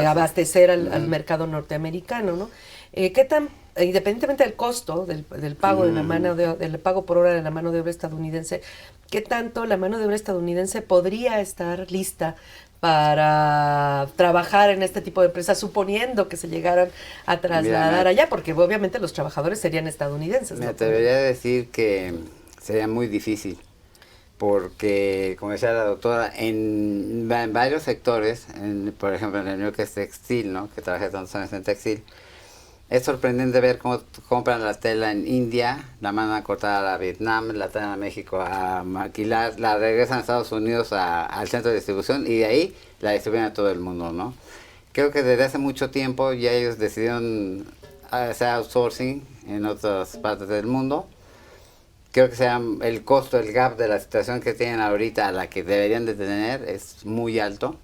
abastecer al mercado norteamericano, ¿no? ¿Qué tan, independientemente del costo del pago de la mano del pago por hora de la mano de obra estadounidense, qué tanto la mano de obra estadounidense podría estar lista para trabajar en este tipo de empresas, suponiendo que se llegaran a trasladar allá, porque obviamente los trabajadores serían estadounidenses? Me atrevería a decir que sería muy difícil, porque, como decía la doctora, en varios sectores, por ejemplo en el mío, que es textil, ¿no?, que trabajé tantos años en textil, es sorprendente ver cómo compran la tela en India, la mandan a cortar a Vietnam, la traen a México a maquilar, la regresan a Estados Unidos al centro de distribución, y de ahí la distribuyen a todo el mundo, ¿no? Creo que desde hace mucho tiempo ya ellos decidieron hacer outsourcing en otras partes del mundo. Creo que el costo, el gap de la situación que tienen ahorita a la que deberían de tener es muy alto.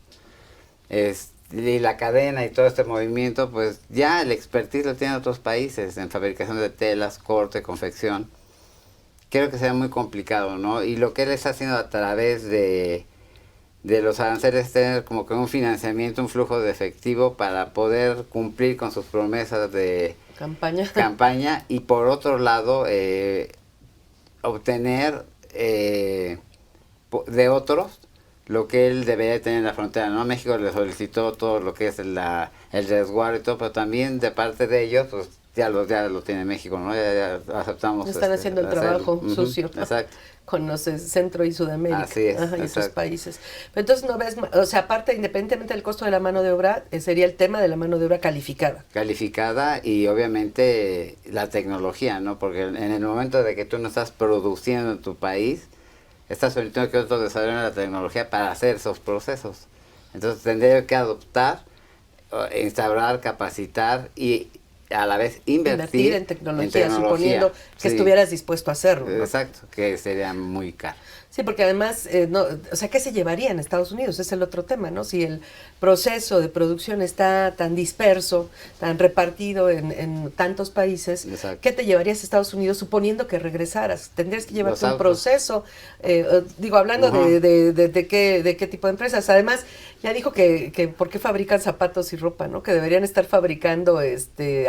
Y la cadena y todo este movimiento, pues ya el expertise lo tienen otros países en fabricación de telas, corte, confección. Creo que será muy complicado, ¿no? Y lo que él está haciendo a través de los aranceles es tener como que un financiamiento, un flujo de efectivo para poder cumplir con sus promesas de campaña y por otro lado obtener de otros lo que él debería tener en la frontera, ¿no? México le solicitó todo lo que es el resguardo y todo, pero también de parte de ellos, pues ya lo tiene México, ¿no? Ya aceptamos. Están haciendo el trabajo sucio. Exacto. Con los Centro y Sudamérica. Así es, y esos países. Pero entonces no ves, o sea, aparte, independientemente del costo de la mano de obra, sería el tema de la mano de obra calificada. Calificada y obviamente la tecnología, ¿no? Porque en el momento de que tú no estás produciendo en tu país, estás permitiendo que otros desarrollen la tecnología para hacer esos procesos. Entonces tendría que adoptar, instaurar, capacitar y a la vez invertir en tecnología, suponiendo que estuvieras dispuesto a hacerlo, ¿no? Exacto, que sería muy caro. Sí, porque además, o sea, ¿qué se llevaría en Estados Unidos? Es el otro tema, ¿no? Si el proceso de producción está tan disperso, tan repartido en tantos países, exacto, ¿qué te llevarías a Estados Unidos suponiendo que regresaras? Tendrías que llevarte un proceso, hablando de qué tipo de empresas. Además, ya dijo que por qué fabrican zapatos y ropa, ¿no? Que deberían estar fabricando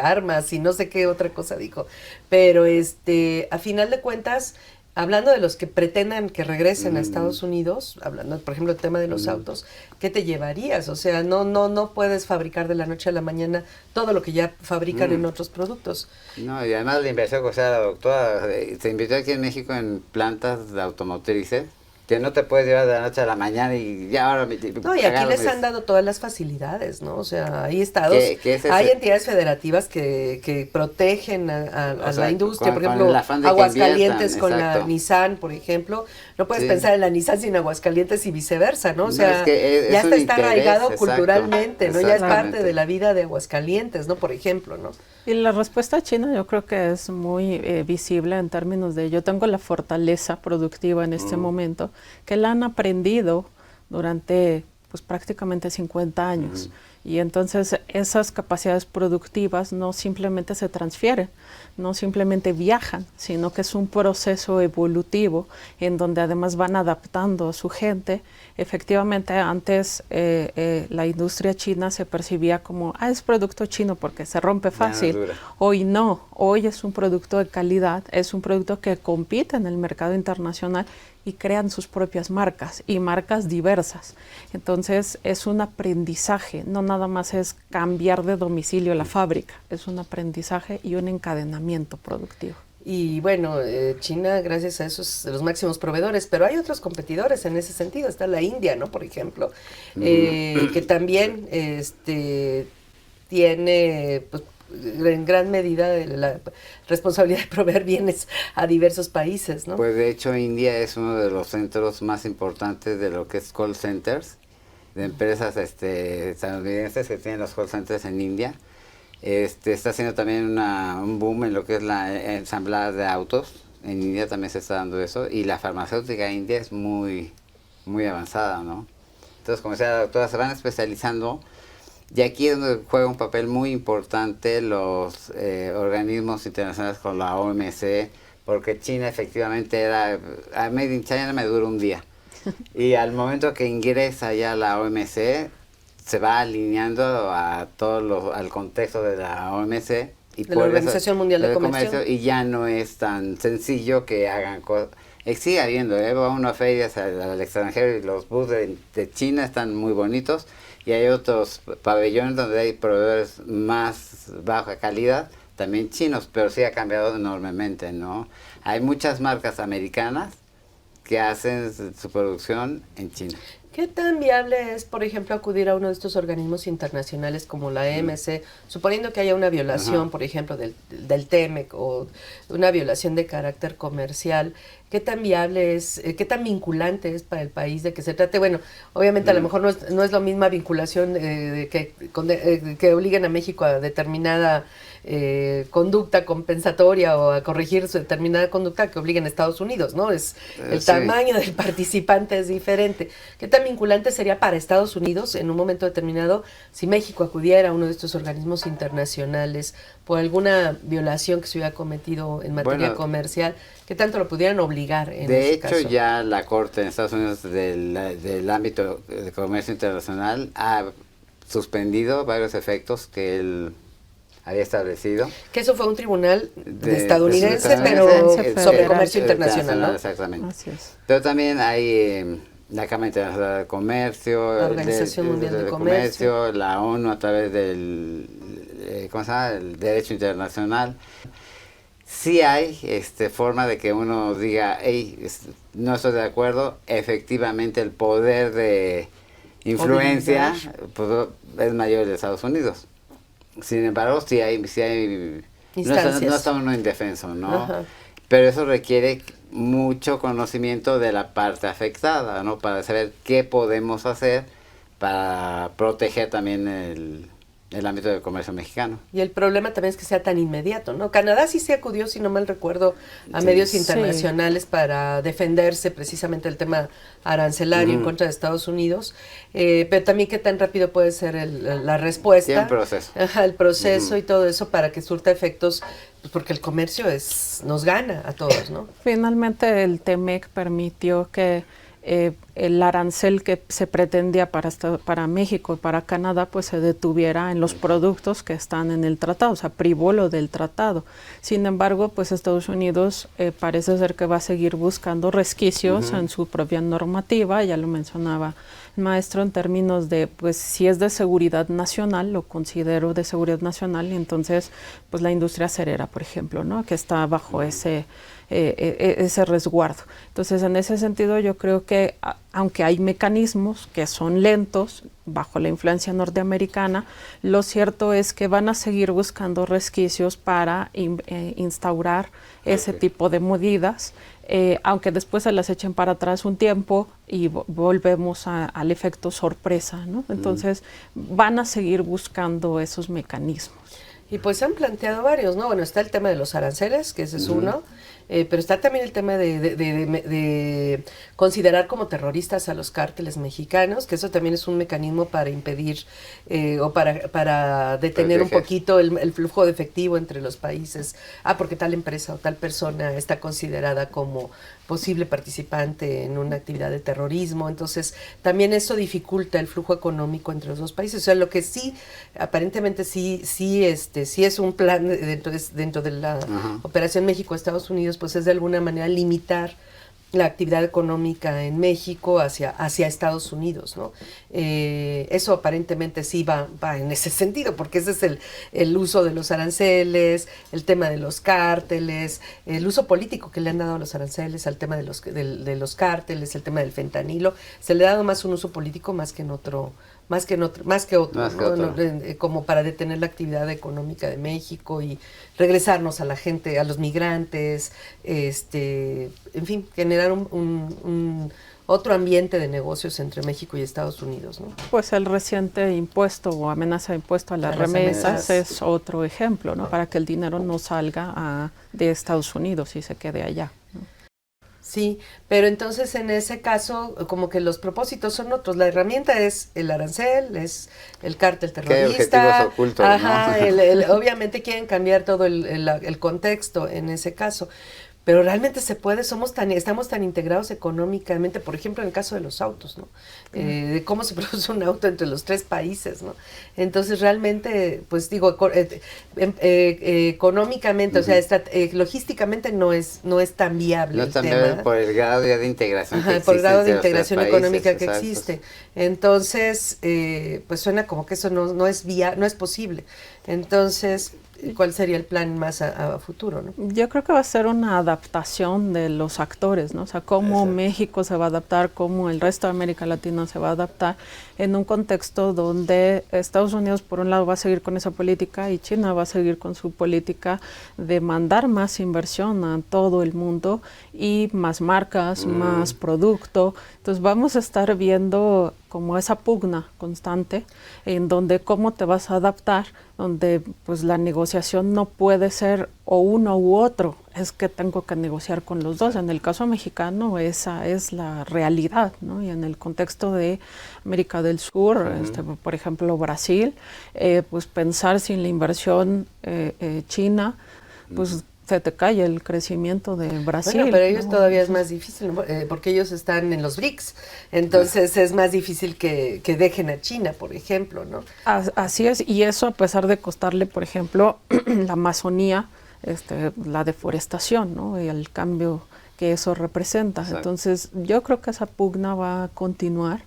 armas y no sé qué otra cosa dijo. Pero a final de cuentas, hablando de los que pretendan que regresen a Estados Unidos, hablando, por ejemplo, del tema de los autos, ¿qué te llevarías? O sea, no puedes fabricar de la noche a la mañana todo lo que ya fabrican en otros productos. No, y además la inversión que sea la doctora, se invirtió aquí en México en plantas de automotrices, que no te puedes llevar de la noche a la mañana y ya ahora... No, y aquí les han dado todas las facilidades, ¿no? O sea, hay estados, hay entidades federativas que protegen a la industria, por ejemplo, Aguascalientes con la Nissan, por ejemplo. No puedes pensar en la Nissan sin Aguascalientes y viceversa, ¿no? O sea, ya está arraigado culturalmente, ¿no? Ya es parte de la vida de Aguascalientes, ¿no? Por ejemplo, ¿no? Y la respuesta china yo creo que es muy visible en términos de yo tengo la fortaleza productiva en este momento, que la han aprendido durante pues prácticamente 50 años. Y entonces esas capacidades productivas no simplemente se transfieren, no simplemente viajan, sino que es un proceso evolutivo en donde además van adaptando a su gente. Efectivamente, antes la industria china se percibía como, es producto chino porque se rompe fácil. Hoy no, hoy es un producto de calidad, es un producto que compite en el mercado internacional y crean sus propias marcas y marcas diversas. Entonces es un aprendizaje, no nada más es cambiar de domicilio la fábrica, es un aprendizaje y un encadenamiento productivo. Y bueno, China, gracias a eso, es de los máximos proveedores, pero hay otros competidores en ese sentido. Está la India, ¿no? Por ejemplo, que también tiene pues, en gran medida la responsabilidad de proveer bienes a diversos países, ¿no? Pues de hecho India es uno de los centros más importantes de lo que es call centers, de empresas estadounidenses que tienen los call centers en India. Está haciendo también un boom en lo que es la ensamblada de autos. En India también se está dando eso. Y la farmacéutica india es muy, muy avanzada, ¿no? Entonces, como decía la doctora, se van especializando. Y aquí es donde juega un papel muy importante los organismos internacionales con la OMC, porque China efectivamente era, Made in China me dura un día. Y al momento que ingresa ya la OMC, se va alineando a al contexto de la OMC. Y de la Organización Mundial de Comercio. Y ya no es tan sencillo que hagan cosas. Sigue habiendo, va uno a ferias al extranjero y los booths de China están muy bonitos. Y hay otros pabellones donde hay proveedores más baja calidad, también chinos, pero sí ha cambiado enormemente, ¿no? Hay muchas marcas americanas que hacen su producción en China. ¿Qué tan viable es, por ejemplo, acudir a uno de estos organismos internacionales como la EMC, suponiendo que haya una violación, por ejemplo, del TEMEC o una violación de carácter comercial? ¿Qué tan viable es, qué tan vinculante es para el país de que se trate? Bueno, obviamente a lo mejor no es la misma vinculación que obliguen a México a determinada conducta compensatoria o a corregir su determinada conducta que obliguen a Estados Unidos, ¿no? El tamaño del participante es diferente. ¿Qué tan vinculante sería para Estados Unidos en un momento determinado si México acudiera a uno de estos organismos internacionales por alguna violación que se hubiera cometido en materia comercial? ¿Qué tanto lo pudieran obligar en ese caso? De hecho, ya la Corte en Estados Unidos del ámbito de comercio internacional ha suspendido varios efectos que él había establecido. Que eso fue un tribunal estadounidense, pero sobre comercio internacional, ¿no? Exactamente. Así es. Pero también hay la Cámara Internacional de Comercio, la Organización Mundial de Comercio, la ONU a través del ¿cómo se llama? El derecho internacional. Sí hay forma de que uno diga, hey, no estoy de acuerdo. Efectivamente, el poder de influencia pues, es mayor de Estados Unidos. Sin embargo, sí hay no está uno indefenso, ¿no? Ajá. Pero eso requiere mucho conocimiento de la parte afectada, ¿no? Para saber qué podemos hacer para proteger también el ámbito del comercio mexicano. Y el problema también es que sea tan inmediato, ¿no? Canadá sí se acudió, si no mal recuerdo, a medios internacionales para defenderse precisamente del tema arancelario en contra de Estados Unidos, pero también qué tan rápido puede ser la respuesta. Sí, el proceso. El proceso y todo eso para que surta efectos, pues porque el comercio nos gana a todos, ¿no? Finalmente el TEMEC permitió que el arancel que se pretendía para México y para Canadá pues se detuviera en los productos que están en el tratado, o sea, privó lo del tratado. Sin embargo, pues Estados Unidos parece ser que va a seguir buscando resquicios en su propia normativa, ya lo mencionaba el maestro, en términos de, pues si es de seguridad nacional, lo considero de seguridad nacional, y entonces pues la industria acerera, por ejemplo, ¿no? Que está bajo ese resguardo. Entonces, en ese sentido, yo creo que aunque hay mecanismos que son lentos bajo la influencia norteamericana, lo cierto es que van a seguir buscando resquicios para instaurar ese tipo de medidas, aunque después se las echen para atrás un tiempo y volvemos al efecto sorpresa, ¿no? Entonces, van a seguir buscando esos mecanismos. Y pues se han planteado varios, ¿no? Bueno, está el tema de los aranceles, que ese es uno, pero está también el tema de considerar como terroristas a los cárteles mexicanos, que eso también es un mecanismo para impedir o para detener un poquito el flujo de efectivo entre los países. Porque tal empresa o tal persona está considerada como posible participante en una actividad de terrorismo, entonces también eso dificulta el flujo económico entre los dos países. O sea, lo que sí, aparentemente sí es un plan dentro de la Operación México-Estados Unidos, pues es de alguna manera limitar la actividad económica en México hacia Estados Unidos, ¿no? Eso aparentemente sí va en ese sentido, porque ese es el uso de los aranceles, el tema de los cárteles, el uso político que le han dado a los aranceles, al tema de los cárteles, el tema del fentanilo. Se le ha dado más un uso político más que otro, como para detener la actividad económica de México y regresarnos a la gente, a los migrantes, en fin, generar un otro ambiente de negocios entre México y Estados Unidos, ¿no? Pues el reciente impuesto o amenaza de impuesto a las remesas es otro ejemplo, ¿no? Para que el dinero no salga de Estados Unidos y se quede allá, ¿no? Sí, pero entonces en ese caso como que los propósitos son otros. La herramienta es el arancel, es el cártel terrorista. ¿Qué objetivos ocultos, ¿no? Obviamente quieren cambiar todo el contexto en ese caso. Pero realmente se puede, estamos tan integrados económicamente, por ejemplo, en el caso de los autos, ¿no? De cómo se produce un auto entre los tres países, ¿no? Entonces, realmente, pues digo, económicamente, o sea, logísticamente no es tan viable el tema. Por el grado de integración que existe. Por el grado de integración económica que existe. Entonces, pues suena como que eso no es posible. Entonces, ¿cuál sería el plan más a futuro, ¿no? Yo creo que va a ser una adaptación de los actores, ¿no? O sea, cómo México se va a adaptar, cómo el resto de América Latina se va a adaptar en un contexto donde Estados Unidos, por un lado, va a seguir con esa política y China va a seguir con su política de mandar más inversión a todo el mundo y más marcas, más producto. Entonces vamos a estar viendo como esa pugna constante en donde cómo te vas a adaptar, donde pues la negociación no puede ser o uno u otro, es que tengo que negociar con los dos. En el caso mexicano esa es la realidad, ¿no? Y en el contexto de América del Sur, por ejemplo Brasil, pues pensar sin la inversión china, pues se te cae el crecimiento de Brasil. Bueno, pero ellos todavía es más difícil, ¿no? Porque ellos están en los BRICS, entonces es más difícil que dejen a China, por ejemplo, ¿no? Así es, y eso a pesar de costarle, por ejemplo, la Amazonía, la deforestación, ¿no? Y el cambio que eso representa. Exacto. Entonces, yo creo que esa pugna va a continuar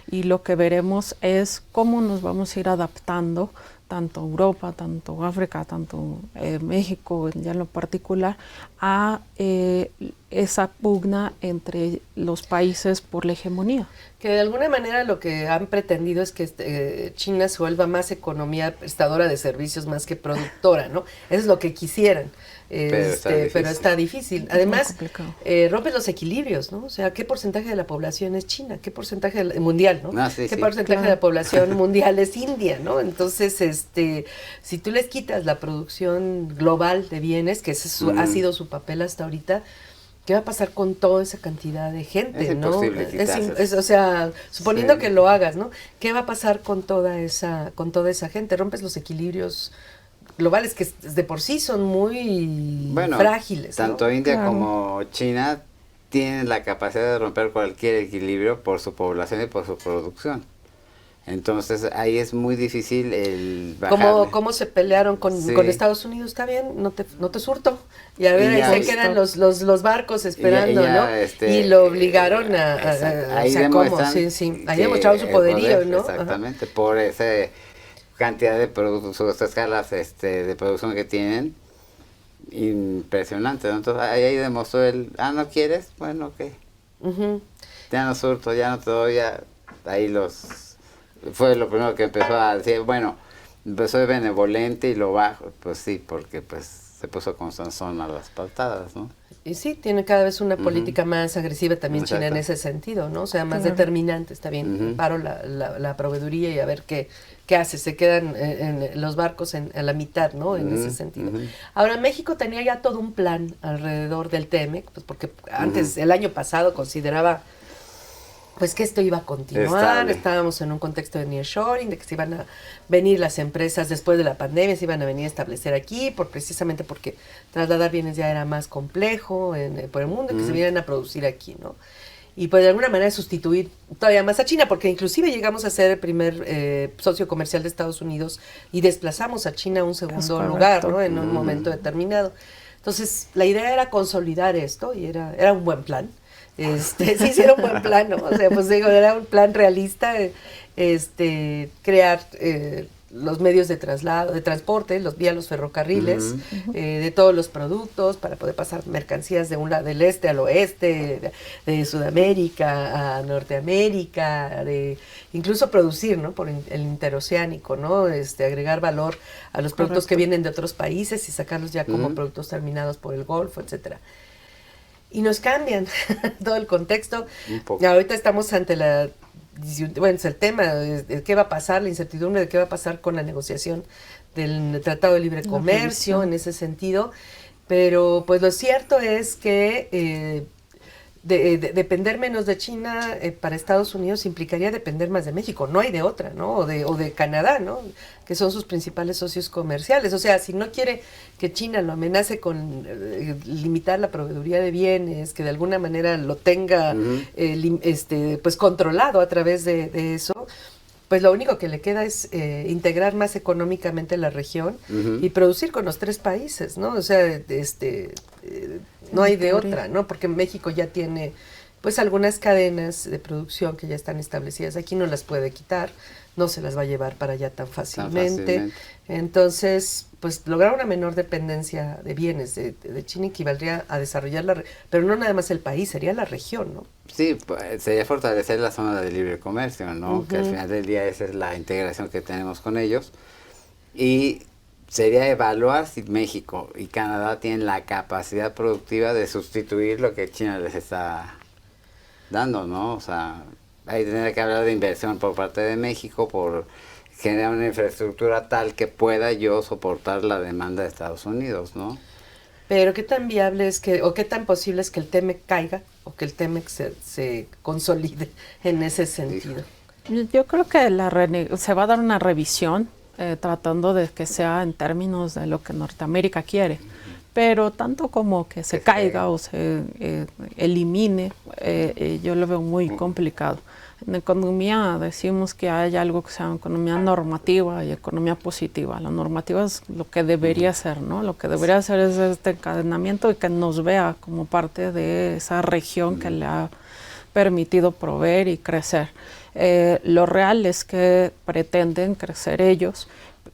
y lo que veremos es cómo nos vamos a ir adaptando, tanto Europa, tanto África, tanto México ya en lo particular, a esa pugna entre los países por la hegemonía. Que de alguna manera lo que han pretendido es que China se vuelva más economía prestadora de servicios más que productora, ¿no? Eso es lo que quisieran. Pero está difícil. Además, rompe los equilibrios, ¿no? O sea, ¿qué porcentaje de la población es China? ¿Qué porcentaje mundial, ¿no? ¿Qué porcentaje de la población mundial es India, ¿no? Entonces, si tú les quitas la producción global de bienes, que ese ha sido su papel hasta ahorita, ¿qué va a pasar con toda esa cantidad de gente, es ¿no? Imposible o sea, suponiendo que lo hagas, ¿no? ¿Qué va a pasar con toda esa gente? Rompes los equilibrios globales que de por sí son muy frágiles, ¿no? Tanto India como China tienen la capacidad de romper cualquier equilibrio por su población y por su producción. Entonces ahí es muy difícil el bajarle. ¿Cómo se pelearon con Estados Unidos? Está bien, no te surto. Y a ver, ahí se quedan los barcos esperando, ¿no? Y lo obligaron ahí ahí demostraron su poderío, ¿no? Exactamente, por esa cantidad de productos, sus escalas de producción que tienen, impresionante, ¿no? Entonces ahí demostró ¿no quieres? Bueno, ok. Ya no surto, ya no te doy, ahí fue lo primero que empezó a decir, bueno, soy benevolente y lo bajo, pues sí, porque pues se puso con Sansón a las patadas, ¿no? Y sí, tiene cada vez una política más agresiva también China en ese sentido, ¿no? O sea, más determinante, está bien, paro la proveeduría y a ver qué hace, se quedan en los barcos a la mitad, ¿no? En ese sentido. Ahora, México tenía ya todo un plan alrededor del TEMEC, pues porque antes, el año pasado, consideraba pues que esto iba a continuar, estábamos en un contexto de nearshoring, de que se iban a venir las empresas después de la pandemia, se iban a venir a establecer aquí, precisamente porque trasladar bienes ya era más complejo por el mundo, y que se vinieran a producir aquí, ¿no? Y pues de alguna manera sustituir todavía más a China, porque inclusive llegamos a ser el primer socio comercial de Estados Unidos y desplazamos a China a un segundo lugar, ¿no? En un momento determinado. Entonces, la idea era consolidar esto y era un buen plan. Sí, era un buen plan, ¿no? O sea, pues digo, era un plan realista, crear los medios de transporte, vía los ferrocarriles, de todos los productos, para poder pasar mercancías del este al oeste, de Sudamérica a Norteamérica, incluso producir, ¿no? Por el interoceánico, ¿no? Agregar valor a los productos que vienen de otros países y sacarlos ya como productos terminados por el Golfo, etcétera. Y nos cambian todo el contexto. Ahorita estamos ante es el tema de qué va a pasar, la incertidumbre de qué va a pasar con la negociación del Tratado de Libre Comercio en ese sentido. Pero pues lo cierto es que depender menos de China para Estados Unidos implicaría depender más de México, no hay de otra, ¿no? O de Canadá, ¿no? Que son sus principales socios comerciales. O sea, si no quiere que China lo amenace con limitar la proveeduría de bienes, que de alguna manera lo tenga pues controlado a través de eso, pues lo único que le queda es integrar más económicamente la región y producir con los tres países, ¿no? O sea, no hay de otra, ¿no? Porque México ya tiene pues algunas cadenas de producción que ya están establecidas. Aquí no las puede quitar, no se las va a llevar para allá tan fácilmente. Entonces, pues lograr una menor dependencia de bienes de China equivaldría a desarrollar pero no nada más el país, sería la región, ¿no? Sí, pues, sería fortalecer la zona de libre comercio, ¿no? Que al final del día esa es la integración que tenemos con ellos. Y sería evaluar si México y Canadá tienen la capacidad productiva de sustituir lo que China les está dando, ¿no? O sea, hay que tener que hablar de inversión por parte de México, por generar una infraestructura tal que pueda yo soportar la demanda de Estados Unidos, ¿no? Pero qué tan viable es o qué tan posible es que el TEMEC caiga o que el TEMEC se consolide en ese sentido. Yo creo que se va a dar una revisión tratando de que sea en términos de lo que Norteamérica quiere, pero tanto como que se caiga o se elimine, yo lo veo muy complicado. En economía decimos que hay algo que se llama economía normativa y economía positiva. La normativa es lo que debería ser, ¿no? Lo que debería ser es este encadenamiento y que nos vea como parte de esa región que le ha permitido proveer y crecer. Lo real es que pretenden crecer ellos,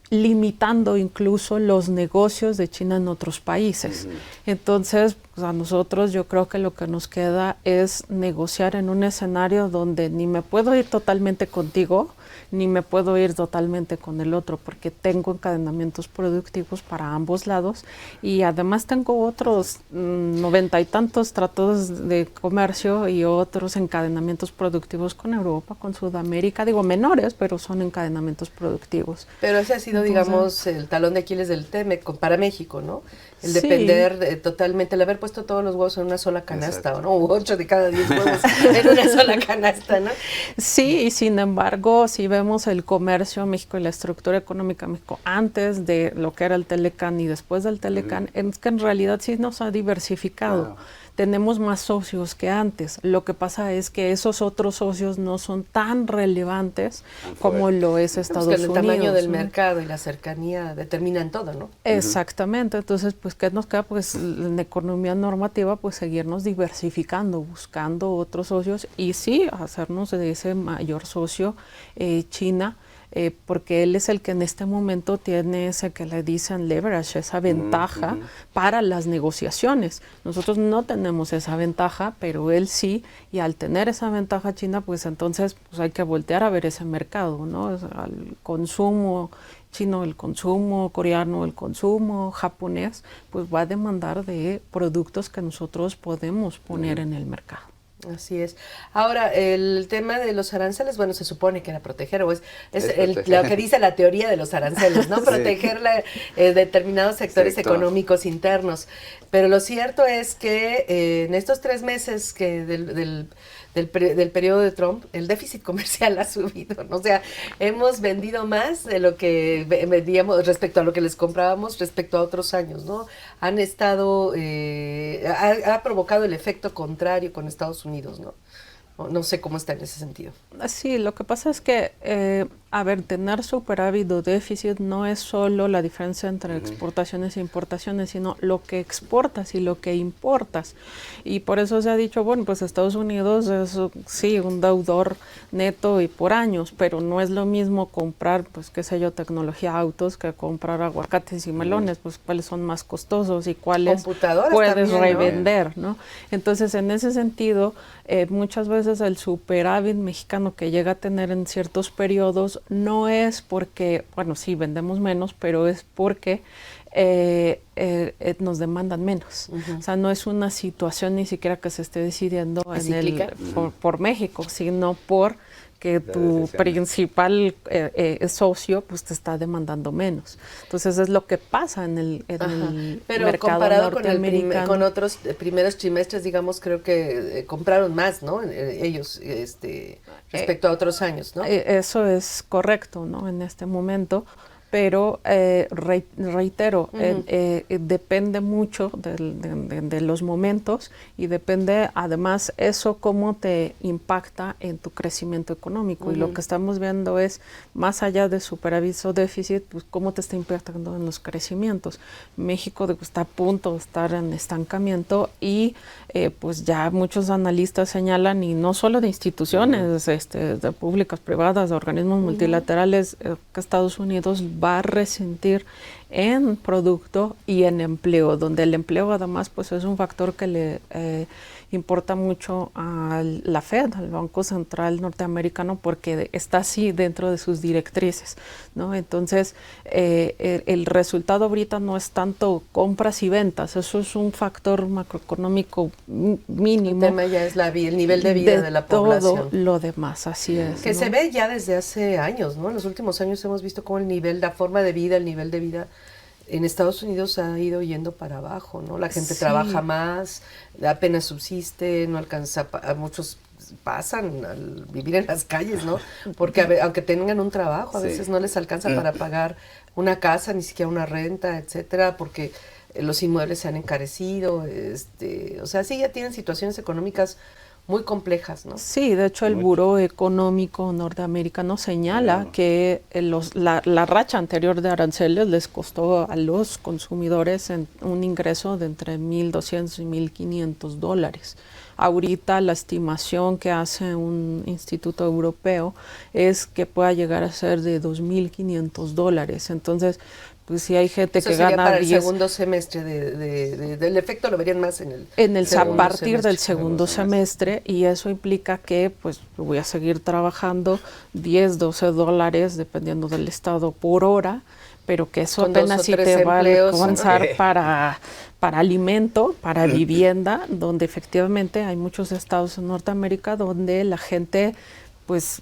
limitando incluso los negocios de China en otros países. Entonces, pues a nosotros yo creo que lo que nos queda es negociar en un escenario donde ni me puedo ir totalmente contigo, ni me puedo ir totalmente con el otro, porque tengo encadenamientos productivos para ambos lados y además tengo otros 90 y tantos tratados de comercio y otros encadenamientos productivos con Europa, con Sudamérica, digo menores, pero son encadenamientos productivos. Pero ese ha sido, digamos, el talón de Aquiles del TEMEC para México, ¿no? El depender totalmente, el haber puesto todos los huevos en una sola canasta, ¿no? O 8 de cada 10 huevos en una sola canasta, ¿no? Sí, y sin embargo, si vemos el comercio en México y la estructura económica en México antes de lo que era el Telecán y después del Telecán, es que en realidad sí nos ha diversificado. Tenemos más socios que antes. Lo que pasa es que esos otros socios no son tan relevantes como lo es Estados Unidos. El tamaño del mercado y la cercanía determinan todo, ¿no? Exactamente. Entonces, pues, ¿qué nos queda? Pues, en economía normativa, pues, seguirnos diversificando, buscando otros socios y sí, hacernos de ese mayor socio China, porque él es el que en este momento tiene ese que le dicen leverage, esa ventaja para las negociaciones. Nosotros no tenemos esa ventaja, pero él sí, y al tener esa ventaja China, pues entonces pues hay que voltear a ver ese mercado, ¿no? Al consumo chino, el consumo coreano, el consumo japonés, pues va a demandar de productos que nosotros podemos poner en el mercado. Así es. Ahora, el tema de los aranceles, bueno, se supone que era proteger, o es lo que dice la teoría de los aranceles, ¿no? Proteger determinados sectores económicos internos. Pero lo cierto es que en estos 3 meses que del periodo de Trump, el déficit comercial ha subido, ¿no? O sea, hemos vendido más de lo que vendíamos respecto a lo que les comprábamos respecto a otros años, ¿no? Han estado, ha provocado el efecto contrario con Estados Unidos, ¿no? No sé cómo está en ese sentido. Sí, lo que pasa es que, tener superávit o déficit no es solo la diferencia entre exportaciones e importaciones, sino lo que exportas y lo que importas. Y por eso se ha dicho, bueno, pues Estados Unidos es, sí, un deudor neto y por años, pero no es lo mismo comprar, pues, qué sé yo, tecnología, autos, que comprar aguacates y melones, pues, cuáles son más costosos y cuáles puedes también, revender, ¿no? Entonces, en ese sentido, muchas veces el superávit mexicano que llega a tener en ciertos periodos no es porque, bueno, sí, vendemos menos, pero es porque nos demandan menos. O sea, no es una situación ni siquiera que se esté decidiendo por México, sino por que tu principal socio pues te está demandando menos. Entonces es lo que pasa en el pero mercado comparado norteamericano. con otros primeros trimestres, digamos, creo que compraron más, ¿no? Ellos respecto a otros años, ¿no? Eso es correcto, ¿no? En este momento. Pero reitero, depende mucho de los momentos y depende además eso cómo te impacta en tu crecimiento económico. Y lo que estamos viendo es, más allá de superávit o déficit, pues cómo te está impactando en los crecimientos. México está a punto de estar en estancamiento y pues ya muchos analistas señalan, y no solo de instituciones de públicas, privadas, de organismos multilaterales, que Estados Unidos va a resentir en producto y en empleo, donde el empleo además pues es un factor que le importa mucho a la Fed, al Banco Central norteamericano, porque está así dentro de sus directrices, ¿no? Entonces, el resultado ahorita no es tanto compras y ventas, eso es un factor macroeconómico mínimo. El tema ya es el nivel de vida de la población. Todo lo demás, así es. Que se ve ya desde hace años, ¿no? En los últimos años hemos visto cómo la forma de vida, el nivel de vida en Estados Unidos ha ido yendo para abajo, ¿no? La gente trabaja más, apenas subsiste, no alcanza, muchos pasan al vivir en las calles, ¿no? Porque aunque tengan un trabajo, a veces no les alcanza para pagar una casa, ni siquiera una renta, etcétera, porque los inmuebles se han encarecido, o sea, sí ya tienen situaciones económicas muy complejas, ¿no? Sí, de hecho el Buró Económico norteamericano señala que la racha anterior de aranceles les costó a los consumidores un ingreso de entre $1,200 y $1,500. Ahorita la estimación que hace un instituto europeo es que pueda llegar a ser de $2,500. Entonces, pues si hay gente Eso que sería gana para el 10, segundo semestre del efecto lo verían más a partir semestre. del segundo semestre, y eso implica que pues voy a seguir trabajando $10-12 dependiendo del estado por hora, pero que eso con apenas sí te va a alcanzar ¿no? para alimento, para vivienda, donde efectivamente hay muchos estados en Norteamérica donde la gente pues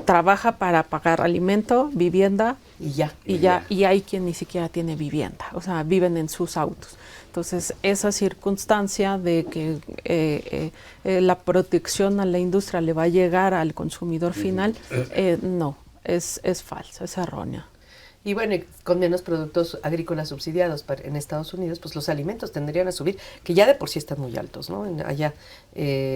trabaja para pagar alimento, vivienda y hay quien ni siquiera tiene vivienda, o sea, viven en sus autos. Entonces, esa circunstancia de que la protección a la industria le va a llegar al consumidor final, no, es falsa, es errónea. Y bueno, con menos productos agrícolas subsidiados en Estados Unidos, pues los alimentos tendrían a subir, que ya de por sí están muy altos, ¿no? Allá,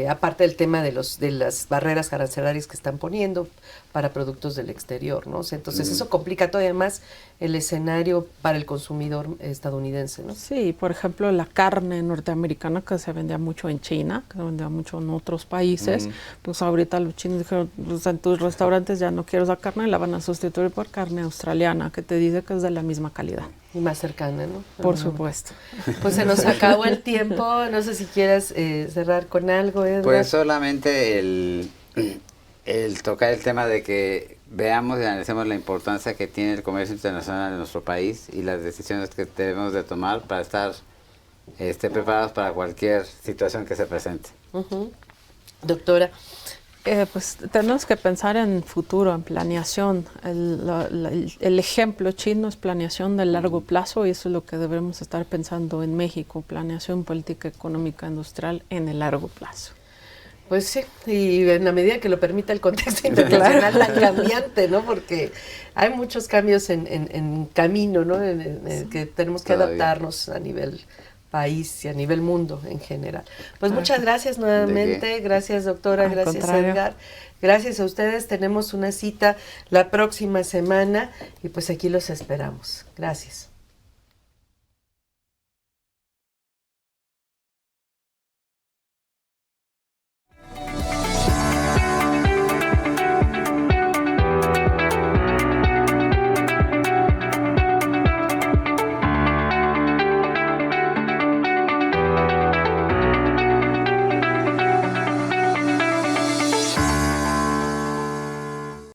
aparte del tema de las barreras arancelarias que están poniendo para productos del exterior, ¿no? O sea, entonces eso complica todavía más el escenario para el consumidor estadounidense, ¿no? Sí, por ejemplo, la carne norteamericana que se vendía mucho en China, que se vendía mucho en otros países, pues ahorita los chinos dijeron, pues en tus restaurantes ya no quiero esa carne, la van a sustituir por carne australiana, que te dice que es de la misma calidad. Y más cercana, ¿no? Por supuesto. Pues se nos acabó el tiempo, no sé si quieras cerrar con algo, Edgar. Pues solamente el tocar el tema de que veamos y analicemos la importancia que tiene el comercio internacional en nuestro país y las decisiones que debemos de tomar para estar preparados para cualquier situación que se presente. Doctora. Pues tenemos que pensar en futuro, en planeación. El ejemplo chino es planeación de largo plazo y eso es lo que debemos estar pensando en México, planeación política económica industrial en el largo plazo. Pues sí, y en la medida que lo permita el contexto internacional tan cambiante, ¿no? Porque hay muchos cambios en camino, ¿no? Que tenemos que adaptarnos a nivel país y a nivel mundo en general. Pues muchas gracias nuevamente, gracias doctora, gracias Edgar, gracias a ustedes, tenemos una cita la próxima semana y pues aquí los esperamos. Gracias.